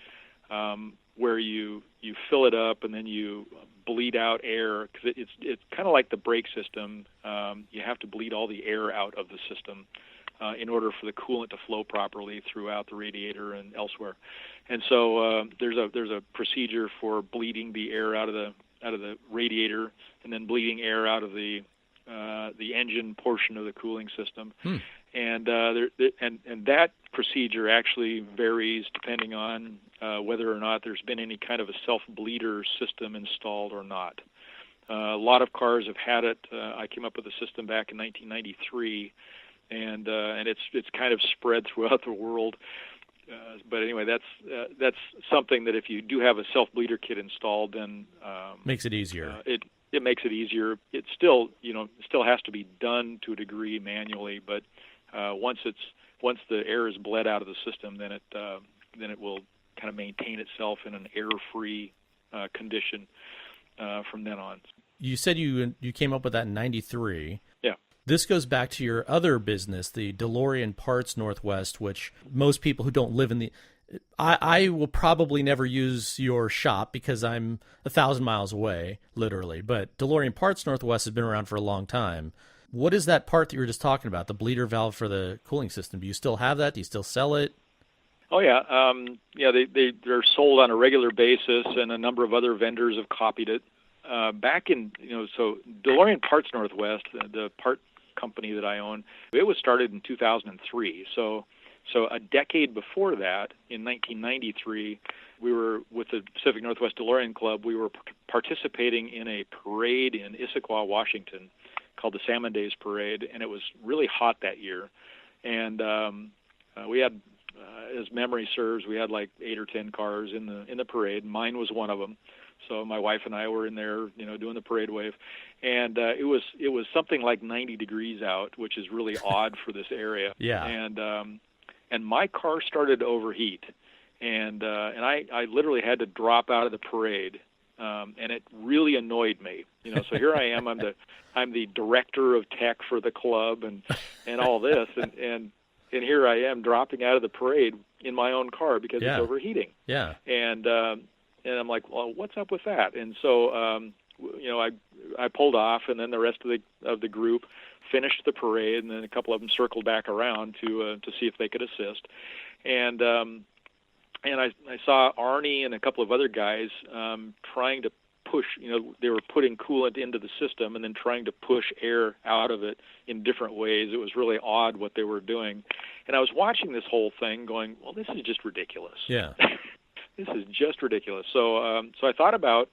where you fill it up and then you bleed out air, because it's kind of like the brake system. You have to bleed all the air out of the system in order for the coolant to flow properly throughout the radiator and elsewhere. And so there's a procedure for bleeding the air out of the radiator, and then bleeding air out of the engine portion of the cooling system. And that procedure actually varies depending on whether or not there's been any kind of a self-bleeder system installed or not. A lot of cars have had it. I came up with a system back in 1993, and it's kind of spread throughout the world. But anyway, that's something that if you do have a self-bleeder kit installed, then makes it easier. It makes it easier. It still has to be done to a degree manually, but once the air is bled out of the system, then it will kind of maintain itself in an air-free condition from then on. You said you came up with that in 93. Yeah. This goes back to your other business, the DeLorean Parts Northwest, which most people who don't live in the... I will probably never use your shop because I'm 1,000 miles away, literally. But DeLorean Parts Northwest has been around for a long time. What is that part that you were just talking about, the bleeder valve for the cooling system? Do you still have that? Do you still sell it? Oh, yeah. They're sold on a regular basis, and a number of other vendors have copied it. Back in, so DeLorean Parts Northwest, the part company that I own, it was started in 2003. So a decade before that, in 1993, we were with the Pacific Northwest DeLorean Club. We were participating in a parade in Issaquah, Washington, called the Salmon Days Parade, and it was really hot that year. And we had as memory serves, we had like 8 or 10 cars in the parade. Mine was one of them. So my wife and I were in there, doing the parade wave, and it was something like 90 degrees out, which is really odd for this area. Yeah. And my car started to overheat, and I literally had to drop out of the parade, and it really annoyed me. So here I am, I'm the director of tech for the club, and all this, and here I am dropping out of the parade in my own car because it's overheating. Yeah. And I'm like, well, what's up with that? And so, I pulled off, and then the rest of the group finished the parade, and then a couple of them circled back around to see if they could assist. And I saw Arnie and a couple of other guys trying to push. They were putting coolant into the system and then trying to push air out of it in different ways. It was really odd what they were doing. And I was watching this whole thing, going, well, this is just ridiculous. Yeah. This is just ridiculous. So I thought about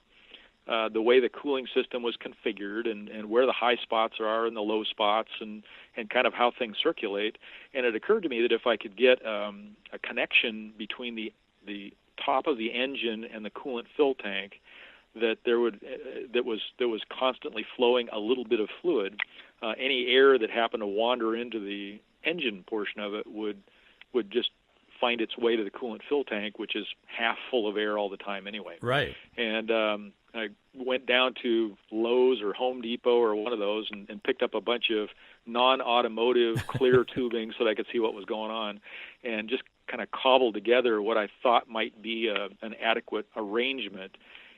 the way the cooling system was configured and where the high spots are and the low spots and kind of how things circulate. And it occurred to me that if I could get a connection between the top of the engine and the coolant fill tank, that was constantly flowing a little bit of fluid, any air that happened to wander into the engine portion of it would just find its way to the coolant fill tank, which is half full of air all the time anyway. Right. And I went down to Lowe's or Home Depot or one of those and picked up a bunch of non-automotive clear tubing so that I could see what was going on, and just kind of cobbled together what I thought might be an adequate arrangement.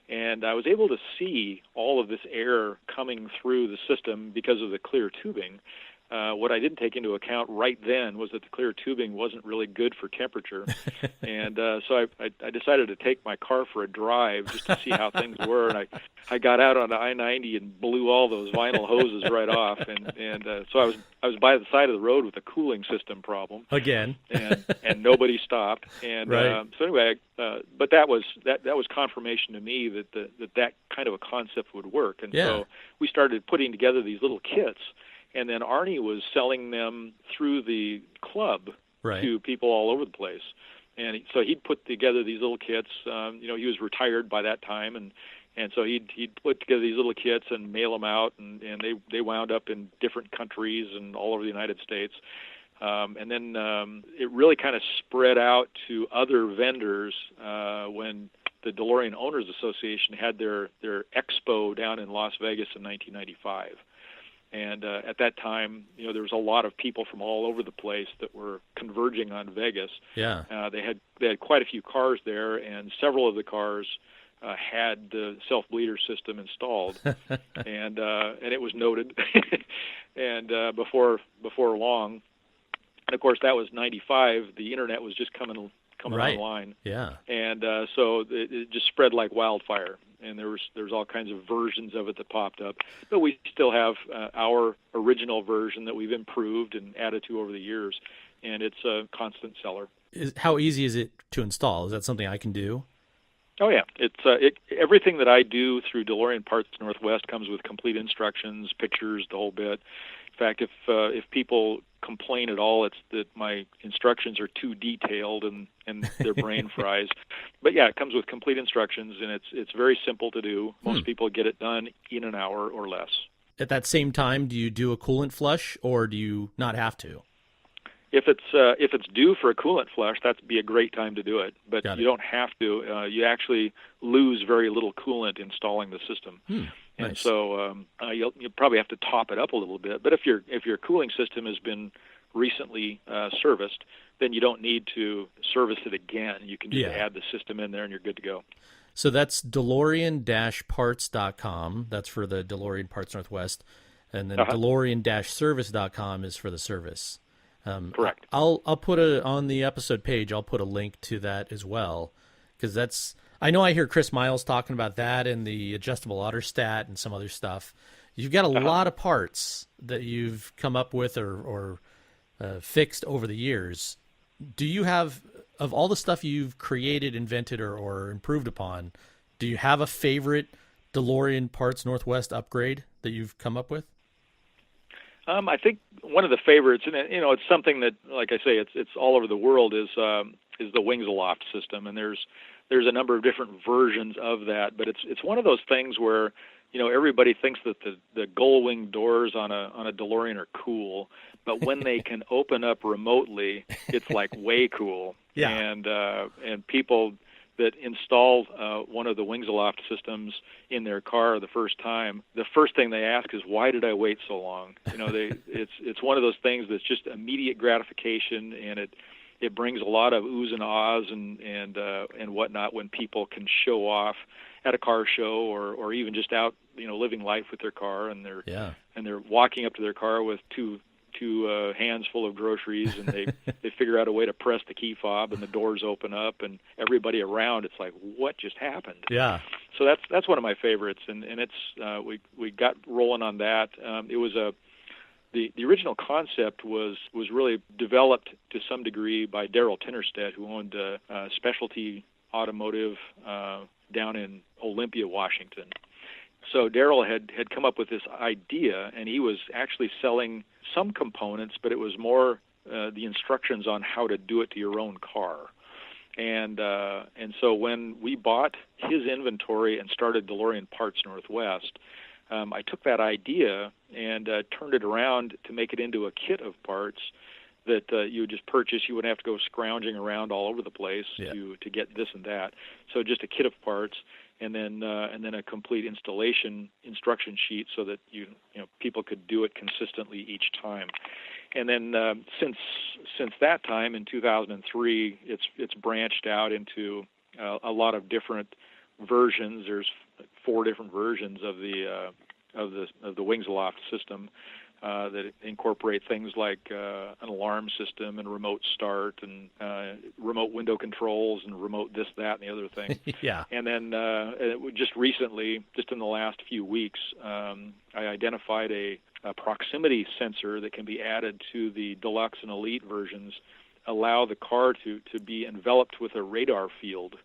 And I was able to see all of this air coming through the system because of the clear tubing. What I didn't take into account right then was that the clear tubing wasn't really good for temperature. And so I decided to take my car for a drive just to see how things were. And I got out on the I-90 and blew all those vinyl hoses right off. And so I was by the side of the road with a cooling system problem. Again. and nobody stopped. And right. So anyway, but that was confirmation to me that kind of a concept would work. And so we started putting together these little kits. And then Arnie was selling them through the club to people all over the place. And so he'd put together these little kits. He was retired by that time, and so he'd put together these little kits and mail them out, and they wound up in different countries and all over the United States. And then it really kind of spread out to other vendors when the DeLorean Owners Association had their expo down in Las Vegas in 1995. And at that time, there was a lot of people from all over the place that were converging on Vegas. Yeah. They had quite a few cars there, and several of the cars had the self-bleeder system installed, and it was noted. And before long, and of course that was 95. The internet was just coming online. Yeah. And so it just spread like wildfire. And there's all kinds of versions of it that popped up, but we still have our original version that we've improved and added to over the years, and it's a constant seller. How easy is it to install? Is that something I can do? Oh yeah, it's everything that I do through DeLorean Parts Northwest comes with complete instructions, pictures, the whole bit. In fact, if people complain at all, it's that my instructions are too detailed and their brain fries. But yeah, it comes with complete instructions, and it's very simple to do. Most people get it done in an hour or less. At that same time, do you do a coolant flush, or do you not have to? If it's due for a coolant flush, that'd be a great time to do it. But you don't have to. You actually lose very little coolant installing the system. And nice. So you'll probably have to top it up a little bit. But if your cooling system has been recently serviced, then you don't need to service it again. You can just add the system in there, and you're good to go. So that's DeLorean-parts.com. That's for the DeLorean Parts Northwest, and then DeLorean-service.com is for the service. Correct. I'll put on the episode page. I'll put a link to that as well, because I know I hear Chris Miles talking about that and the adjustable autostat and some other stuff. You've got a lot of parts that you've come up with or fixed over the years. Do you have, of all the stuff you've created, invented, or improved upon, do you have a favorite DeLorean Parts Northwest upgrade that you've come up with? I think one of the favorites, and it's something that, like I say, it's all over the world, is the wings aloft system, and there's a number of different versions of that, but it's one of those things where everybody thinks that the gull wing doors on a DeLorean are cool, but when they can open up remotely, it's like way cool. Yeah. And people that install one of the wings aloft systems in their car the first time, the first thing they ask is, why did I wait so long? It's one of those things that's just immediate gratification, and it brings a lot of oohs and ahs and whatnot when people can show off at a car show or even just out living life with their car, and they're walking up to their car with two hands full of groceries, and they figure out a way to press the key fob, and the doors open up, and everybody around, it's like, what just happened? Yeah. So that's one of my favorites, and it's we got rolling on that. It was the original concept was really developed to some degree by Darrell Tinnerstedt, who owned a specialty automotive down in Olympia, Washington. So Darrell had come up with this idea, and he was actually selling some components, but it was more the instructions on how to do it to your own car. And so when we bought his inventory and started DeLorean Parts Northwest, I took that idea and turned it around to make it into a kit of parts that you would just purchase. You wouldn't have to go scrounging around all over the place to get this and that. So just a kit of parts, and then a complete installation instruction sheet so that people could do it consistently each time. And then since that time in 2003, it's branched out into a lot of different versions. There's 4 different versions of the wings aloft system that incorporate things like an alarm system and remote start and remote window controls and remote this, that, and the other thing. Yeah. And then just recently, just in the last few weeks, I identified a proximity sensor that can be added to the deluxe and elite versions, allow the car to be enveloped with a radar field.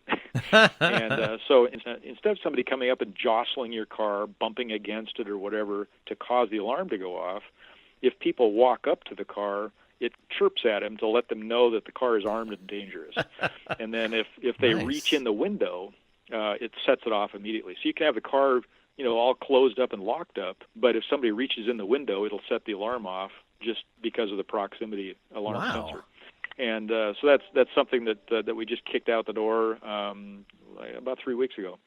And so instead of somebody coming up and jostling your car, bumping against it or whatever to cause the alarm to go off, if people walk up to the car, it chirps at them to let them know that the car is armed and dangerous. And then if they reach in the window, it sets it off immediately. So you can have the car all closed up and locked up, but if somebody reaches in the window, it'll set the alarm off just because of the proximity alarm sensor. And so that's something that we just kicked out the door about 3 weeks ago.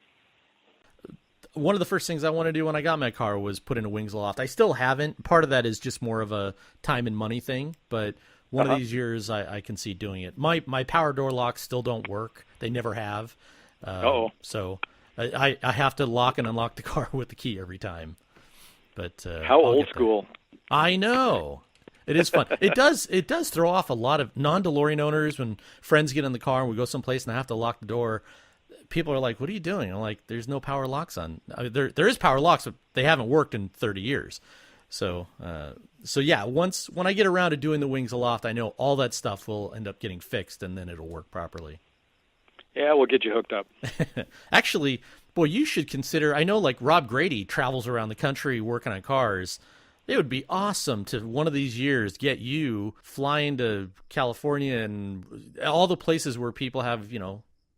One of the first things I wanted to do when I got my car was put in a wings aloft. I still haven't. Part of that is just more of a time and money thing, but one of these years I can see doing it. My power door locks still don't work. They never have. So I have to lock and unlock the car with the key every time. But how old school? I know. It is fun. It does throw off a lot of non-DeLorean owners when friends get in the car and we go someplace and I have to lock the door. People are like, "What are you doing?" I'm like, "There's no power locks on." I mean, there is power locks, but they haven't worked in 30 years. So yeah, when I get around to doing the wings aloft, I know all that stuff will end up getting fixed and then it'll work properly. Yeah, we'll get you hooked up. Actually, boy, you should consider. I know, like Rob Grady travels around the country working on cars. It would be awesome to one of these years get you flying to California and all the places where people have,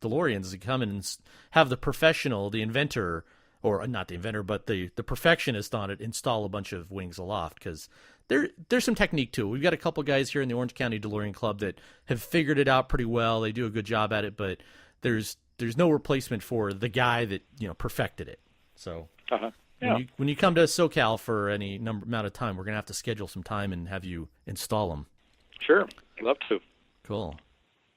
DeLoreans to come in and have the professional, the inventor, or not the inventor, but the perfectionist on it install a bunch of wings aloft, because there's some technique to it. We've got a couple guys here in the Orange County DeLorean Club that have figured it out pretty well. They do a good job at it, but there's no replacement for the guy that perfected it. So. Yeah. When you come to SoCal for any amount of time, we're going to have to schedule some time and have you install them. Sure. Love to. Cool.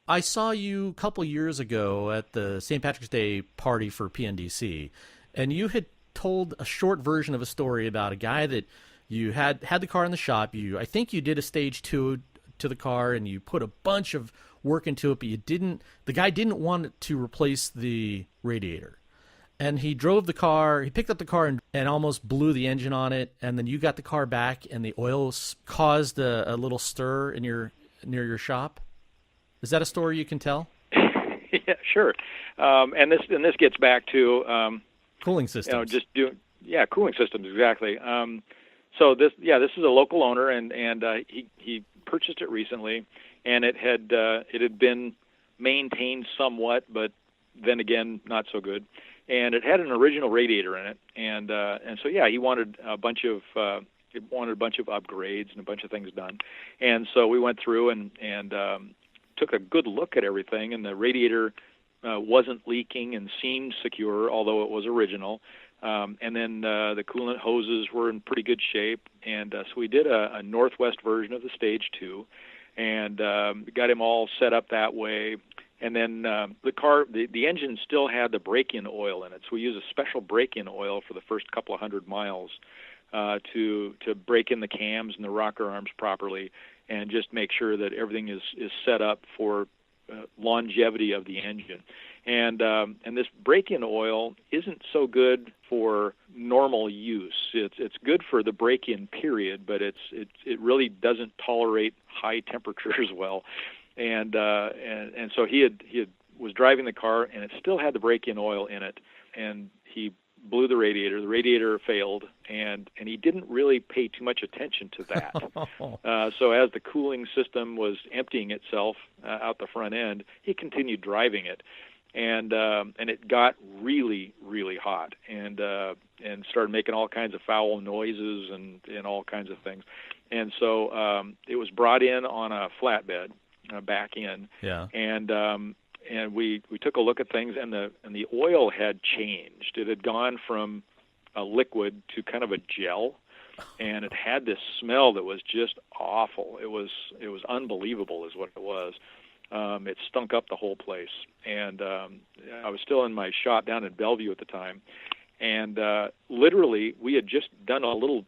I saw you a couple years ago at the St. Patrick's Day party for PNDC, and you had told a short version of a story about a guy that you had the car in the shop. I think you did a stage 2 to the car, and you put a bunch of work into it, but the guy didn't want to replace the radiator. And he drove the car, he picked up the car and almost blew the engine on it. And then you got the car back and the oil caused a little stir near your shop. Is that a story you can tell? Yeah, sure. And this gets back to cooling systems. cooling systems, exactly. So this is a local owner, and he purchased it recently, and it had been maintained somewhat, but then again not so good, and it had an original radiator in it, and so he wanted a bunch of upgrades and a bunch of things done, and so we went through and took a good look at everything, and the radiator wasn't leaking and seemed secure, although it was original. And then the coolant hoses were in pretty good shape, and so we did a Northwest version of the Stage 2, and got him all set up that way. And then the engine still had the break-in oil in it, so we use a special break-in oil for the first couple of hundred miles to break in the cams and the rocker arms properly, and just make sure that everything is set up for longevity of the engine. And this break-in oil isn't so good for normal use. It's good for the break-in period, but it really doesn't tolerate high temperatures well. And so he was driving the car, and it still had the break-in oil in it, and he blew the radiator. The radiator failed, and he didn't really pay too much attention to that. So as the cooling system was emptying itself out the front end, he continued driving it, and it got really, really hot, and started making all kinds of foul noises and all kinds of things. And so it was brought in on a flatbed back in, and we took a look at things, and the oil had changed. It had gone from a liquid to kind of a gel, and it had this smell that was just awful. It was unbelievable, is what it was. It stunk up the whole place, and I was still in my shop down in Bellevue at the time, and literally we had just done a little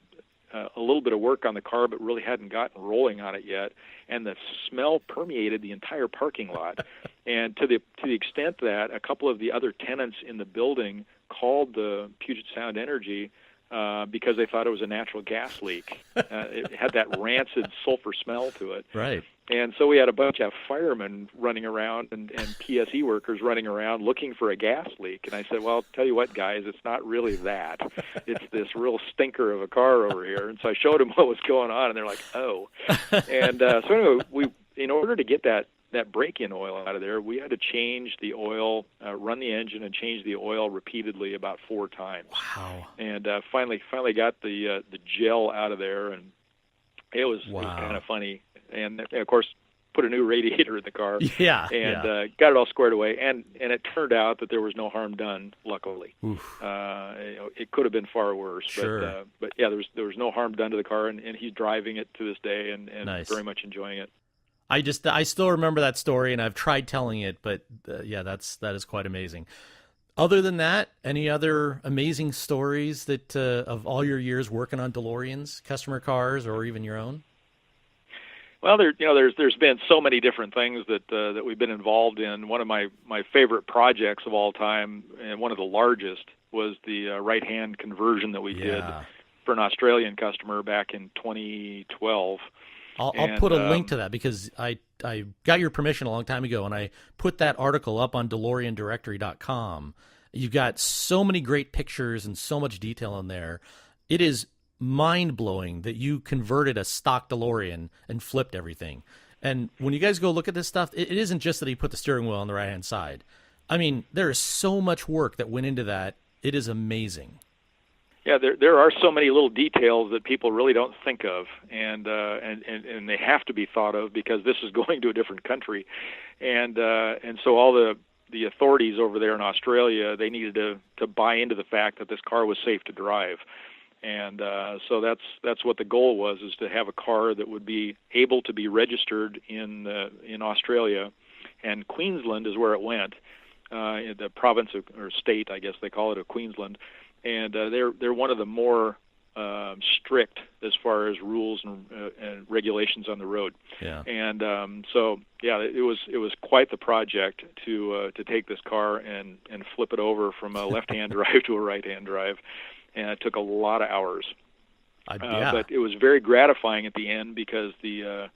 bit of work on the car, but really hadn't gotten rolling on it yet, and the smell permeated the entire parking lot, and to the extent that a couple of the other tenants in the building called the Puget Sound Energy because they thought it was a natural gas leak. It had that rancid sulfur smell to it. Right. And so we had a bunch of firemen running around and PSE workers running around looking for a gas leak. And I said, well, tell you what, guys, it's not really that. It's this real stinker of a car over here. And so I showed them what was going on, and they're like, oh. And so anyway, in order to get that break-in oil out of there, we had to change the oil, run the engine, and change the oil repeatedly about 4 times. Wow! And finally got the gel out of there, and it was kind of funny. And of course, put a new radiator in the car. Got it all squared away, and it turned out that there was no harm done. Luckily, it could have been far worse. Sure. But there was no harm done to the car, and he's driving it to this day, and nice. Very much enjoying it. I still remember that story, and I've tried telling it, but that is quite amazing. Other than that, any other amazing stories that of all your years working on DeLoreans, customer cars, or even your own? Well, there's been so many different things that we've been involved in. One of my favorite projects of all time, and one of the largest, was the right-hand conversion that we did for an Australian customer back in 2012. I'll put a link to that, because I got your permission a long time ago, and I put that article up on DeLoreanDirectory.com. You've got so many great pictures and so much detail in there. It is mind-blowing that you converted a stock DeLorean and flipped everything. And when you guys go look at this stuff, it isn't just that he put the steering wheel on the right-hand side. I mean, there is so much work that went into that. It is amazing. Yeah, there are so many little details that people really don't think of, and they have to be thought of, because this is going to a different country, and so all the authorities over there in Australia, they needed to buy into the fact that this car was safe to drive, and so that's what the goal was, is to have a car that would be able to be registered in Australia, and Queensland is where it went, the province or state, I guess they call it, of Queensland. And they're one of the more strict as far as rules and regulations on the road. Yeah. And it was quite the project to take this car and flip it over from a left-hand drive to a right-hand drive, and it took a lot of hours. But it was very gratifying at the end, because the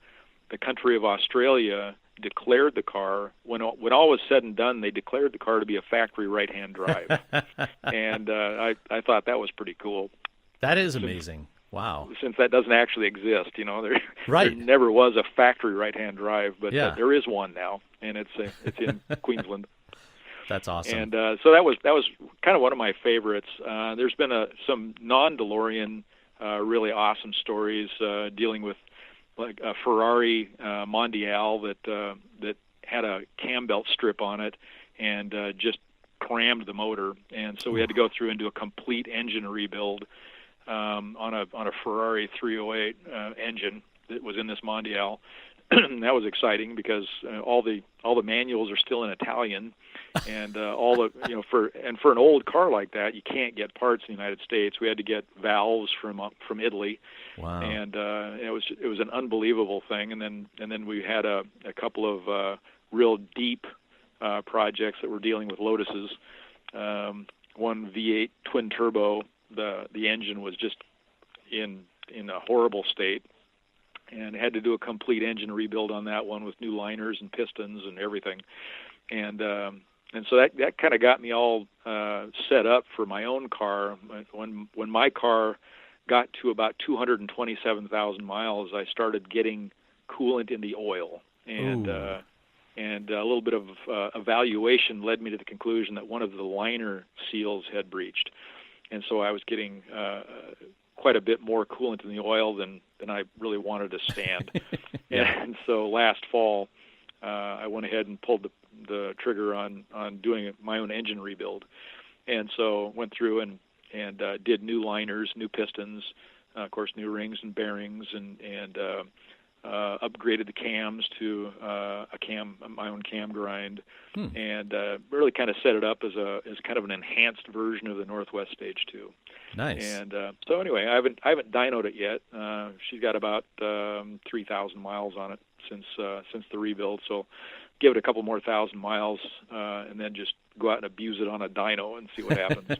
country of Australia declared the car, when all was said and done, they declared the car to be a factory right-hand drive. And I thought that was pretty cool. That is amazing. Wow. since that doesn't actually exist. There Right. never was a factory right-hand drive, but Yeah. there is one now, and it's in Queensland. That's awesome. And so that was kind of one of my favorites. There's been some non-DeLorean really awesome stories dealing with like a Ferrari Mondial that had a cam belt strip on it and just crammed the motor, and so we had to go through and do a complete engine rebuild on a Ferrari 308 engine that was in this Mondial. That was exciting because all the manuals are still in Italian, and for an old car like that, you can't get parts in the United States. We had to get valves from Italy. Wow. And it was an unbelievable thing. And then we had a couple of real deep projects that were dealing with Lotuses. One V8 twin turbo, the engine was just in a horrible state, and had to do a complete engine rebuild on that one with new liners and pistons and everything. And so that kind of got me all set up for my own car. When my car got to about 227,000 miles, I started getting coolant in the oil, and a little bit of evaluation led me to the conclusion that one of the liner seals had breached, and so I was getting quite a bit more coolant in the oil than I really wanted to stand. Yeah. And so last fall, I went ahead and pulled the trigger on doing my own engine rebuild, and so went through and did new liners, new pistons, of course, new rings and bearings, and upgraded the cams to my own cam grind, and really kind of set it up as kind of an enhanced version of the Northwest Stage 2. Nice. And so anyway, I haven't dynoed it yet. She's got about 3,000 miles on it since the rebuild. So give it a couple more thousand miles, and then just go out and abuse it on a dyno and see what happens.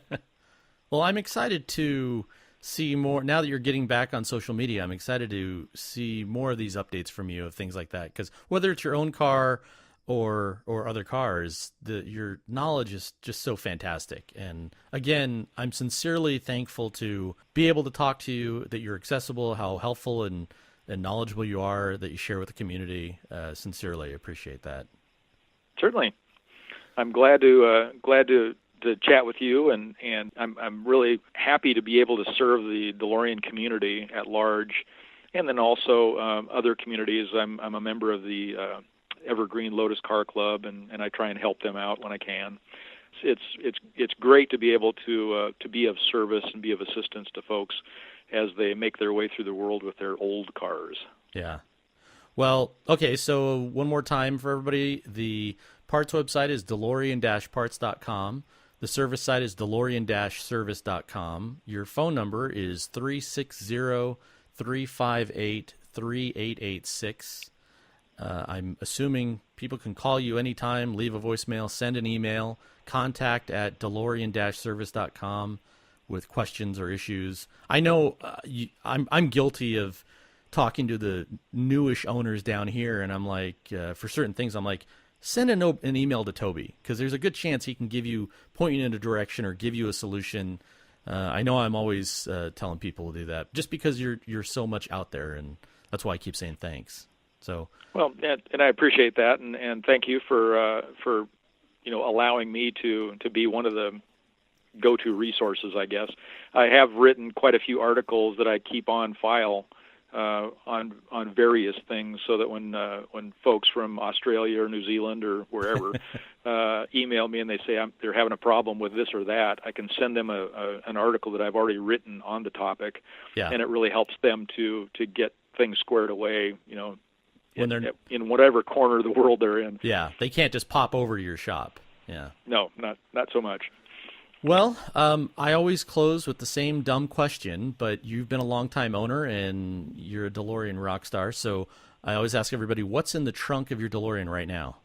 Well, I'm excited to see more now that you're getting back on social media. I'm excited to see more of these updates from you of things like that, because whether it's your own car or other cars, your knowledge is just so fantastic. And again, I'm sincerely thankful to be able to talk to you, that you're accessible, how helpful and knowledgeable you are, that you share with the community. Sincerely appreciate that. Certainly, I'm glad to chat with you, and I'm really happy to be able to serve the DeLorean community at large, and then also other communities. I'm a member of the Evergreen Lotus Car Club, and I try and help them out when I can. It's great to be able to be of service and be of assistance to folks as they make their way through the world with their old cars. Yeah. Well, okay, so one more time for everybody. The parts website is DeLorean-parts.com. The service site is DeLorean-service.com. Your phone number is 360-358-3886. I'm assuming people can call you anytime, leave a voicemail, send an email, contact at DeLorean-service.com with questions or issues. I know I'm guilty of talking to the newish owners down here, and I'm like, for certain things, I'm like, send an email to Toby, because there's a good chance he can point you in a direction or give you a solution. I know I'm always telling people to do that, just because you're so much out there, and that's why I keep saying thanks. So well, and I appreciate that, and thank you for allowing me to be one of the go-to resources, I guess. I have written quite a few articles that I keep on file on various things, so that when folks from Australia or New Zealand or wherever email me and they say they're having a problem with this or that, I can send them an article that I've already written on the topic, and it really helps them to get things squared away, when they're in whatever corner of the world they're in. Yeah, they can't just pop over to your shop. Yeah. No, not so much. Well, I always close with the same dumb question, but you've been a long-time owner and you're a DeLorean rock star, so I always ask everybody, what's in the trunk of your DeLorean right now?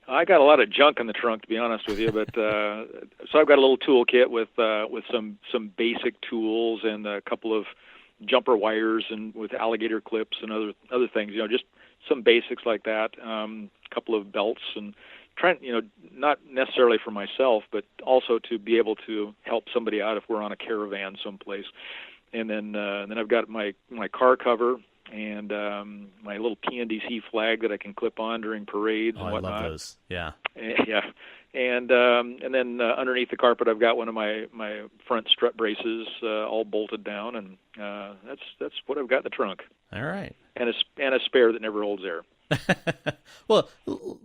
I got a lot of junk in the trunk, to be honest with you, but so I've got a little toolkit with some basic tools and a couple of jumper wires and with alligator clips and other things, just some basics like that. A couple of belts, and trying, not necessarily for myself, but also to be able to help somebody out if we're on a caravan someplace. then I've got my car cover and my little PNDC flag that I can clip on during parades and whatnot. I love those. Yeah. Yeah. And then underneath the carpet, I've got one of my front strut braces all bolted down, and that's what I've got in the trunk. All right. And a spare that never holds air. Well,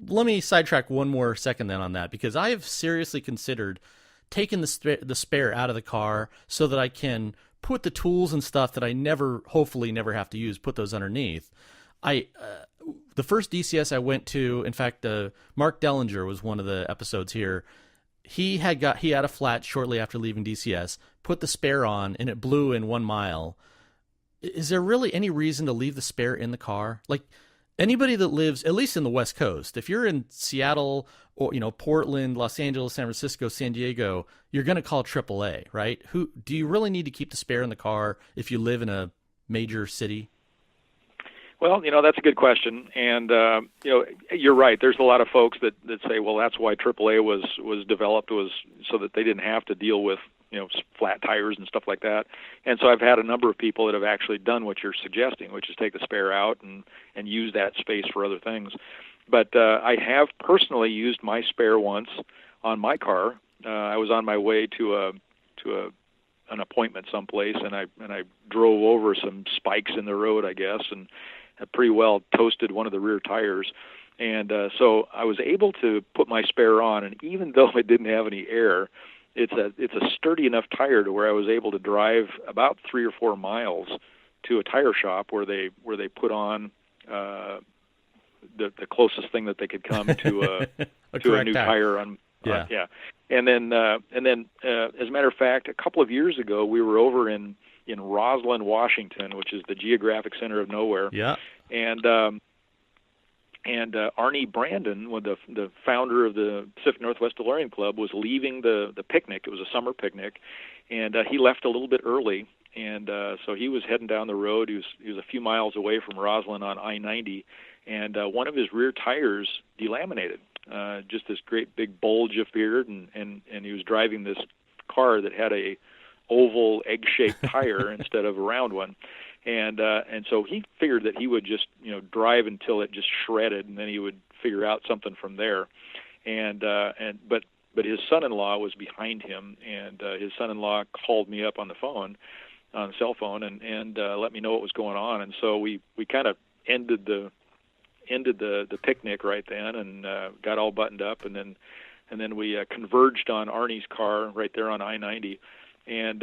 let me sidetrack one more second then on that, because I have seriously considered taking the spare out of the car so that I can put the tools and stuff that I hopefully never have to use, put those underneath. The first DCS I went to, in fact, Mark Dellinger was one of the episodes here. He had a flat shortly after leaving DCS, put the spare on, and it blew in 1 mile. Is there really any reason to leave the spare in the car? Like, anybody that lives, at least in the West Coast, if you're in Seattle or Portland, Los Angeles, San Francisco, San Diego, you're going to call AAA, right? Do you really need to keep the spare in the car if you live in a major city? Well, that's a good question, and you're right. There's a lot of folks that say, well, that's why AAA was developed, was so that they didn't have to deal with flat tires and stuff like that. And so I've had a number of people that have actually done what you're suggesting, which is take the spare out and use that space for other things. But I have personally used my spare once on my car. I was on my way to an appointment someplace, and I drove over some spikes in the road, I guess, and pretty well toasted one of the rear tires. And so I was able to put my spare on, and even though it didn't have any air, it's a sturdy enough tire to where I was able to drive about 3 or 4 miles to a tire shop where they put on the closest thing that they could come to a new tire on. Yeah. And then as a matter of fact, a couple of years ago we were over in Roslyn, Washington, which is the geographic center of nowhere. Yeah. And Arnie Brandon, the founder of the Pacific Northwest DeLorean Club, was leaving the picnic. It was a summer picnic, and he left a little bit early. And so he was heading down the road. He was a few miles away from Roslyn on I-90, and one of his rear tires delaminated. Just this great big bulge appeared, and he was driving this car that had a oval egg-shaped tire instead of a round one. And so he figured that he would just drive until it just shredded, and then he would figure out something from there. But his son-in-law was behind him, and his son-in-law called me up on the cell phone, and let me know what was going on. And so we kind of ended the picnic right then, and got all buttoned up, and then we converged on Arnie's car right there on I-90, and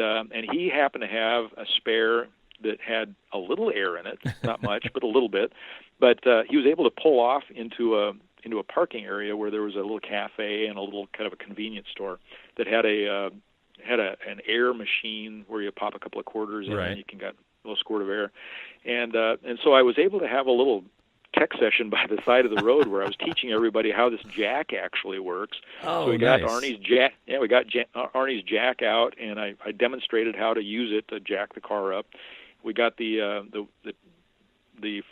he happened to have a spare that had a little air in it, not much, but a little bit. But he was able to pull off into a parking area where there was a little cafe and a little kind of a convenience store that had an air machine where you pop a couple of quarters in and you can get a little squirt of air. And so I was able to have a little tech session by the side of the road where I was teaching everybody how this jack actually works. Oh, so we got nice. Arnie's jack. Yeah, we got Arnie's jack out, and I demonstrated how to use it to jack the car up. We got the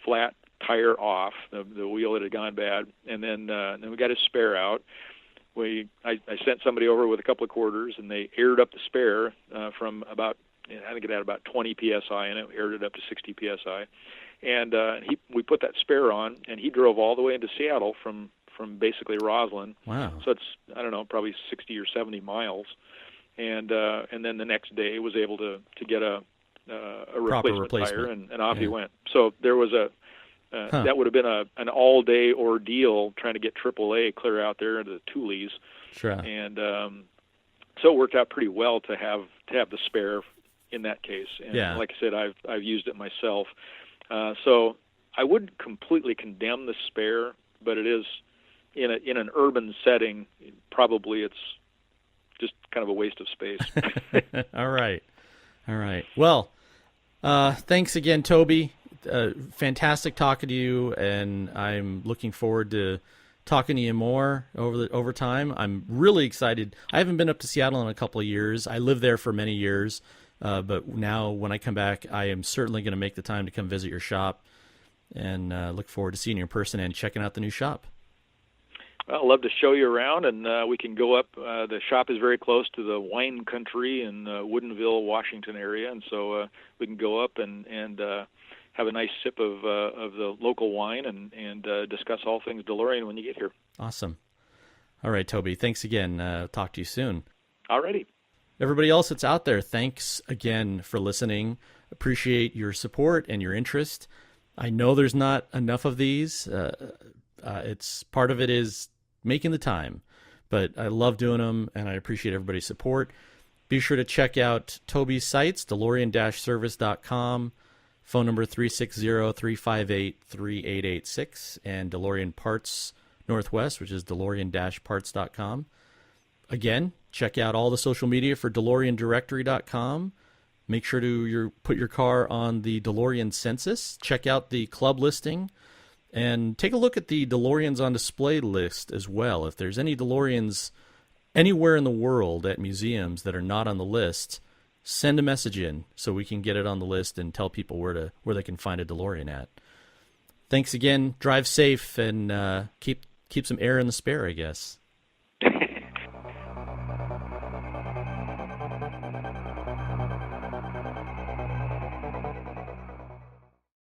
flat tire off, the wheel that had gone bad, and then we got his spare out. I sent somebody over with a couple of quarters, and they aired up the spare from about, I think it had about 20 psi in it, aired it up to 60 psi. And we put that spare on, and he drove all the way into Seattle from basically Roslyn. Wow. So it's, I don't know, probably 60 or 70 miles. And then the next day was able to get a replacement tire, and off he went. So there was that would have been an all-day ordeal trying to get AAA clear out there into the Toolies. Sure. And so it worked out pretty well to have the spare in that case. And like I said, I've used it myself. So I wouldn't completely condemn the spare, but it is in an urban setting. Probably it's just kind of a waste of space. All right. Well, thanks again, Toby. Fantastic talking to you, and I'm looking forward to talking to you more over time. I'm really excited. I haven't been up to Seattle in a couple of years. I lived there for many years, but now when I come back, I am certainly going to make the time to come visit your shop, and look forward to seeing you in person and checking out the new shop. Well, I'd love to show you around, and we can go up. The shop is very close to the wine country in Woodinville, Washington area, and so we can go up and have a nice sip of the local wine and discuss all things DeLorean when you get here. Awesome. All right, Toby, thanks again. Talk to you soon. Alrighty. Everybody else that's out there, thanks again for listening. Appreciate your support and your interest. I know there's not enough of these. It's part of it is making the time, but I love doing them, and I appreciate everybody's support. Be sure to check out Toby's sites, DeLorean-service.com, phone number 360-358-3886, and DeLorean Parts Northwest, which is DeLorean-parts.com. Again, check out all the social media for DeLoreanDirectory.com. Make sure to put your car on the DeLorean census. Check out the club listing. And take a look at the DeLoreans on display list as well. If there's any DeLoreans anywhere in the world at museums that are not on the list, send a message in so we can get it on the list and tell people where they can find a DeLorean at. Thanks again. Drive safe and keep some air in the spare, I guess.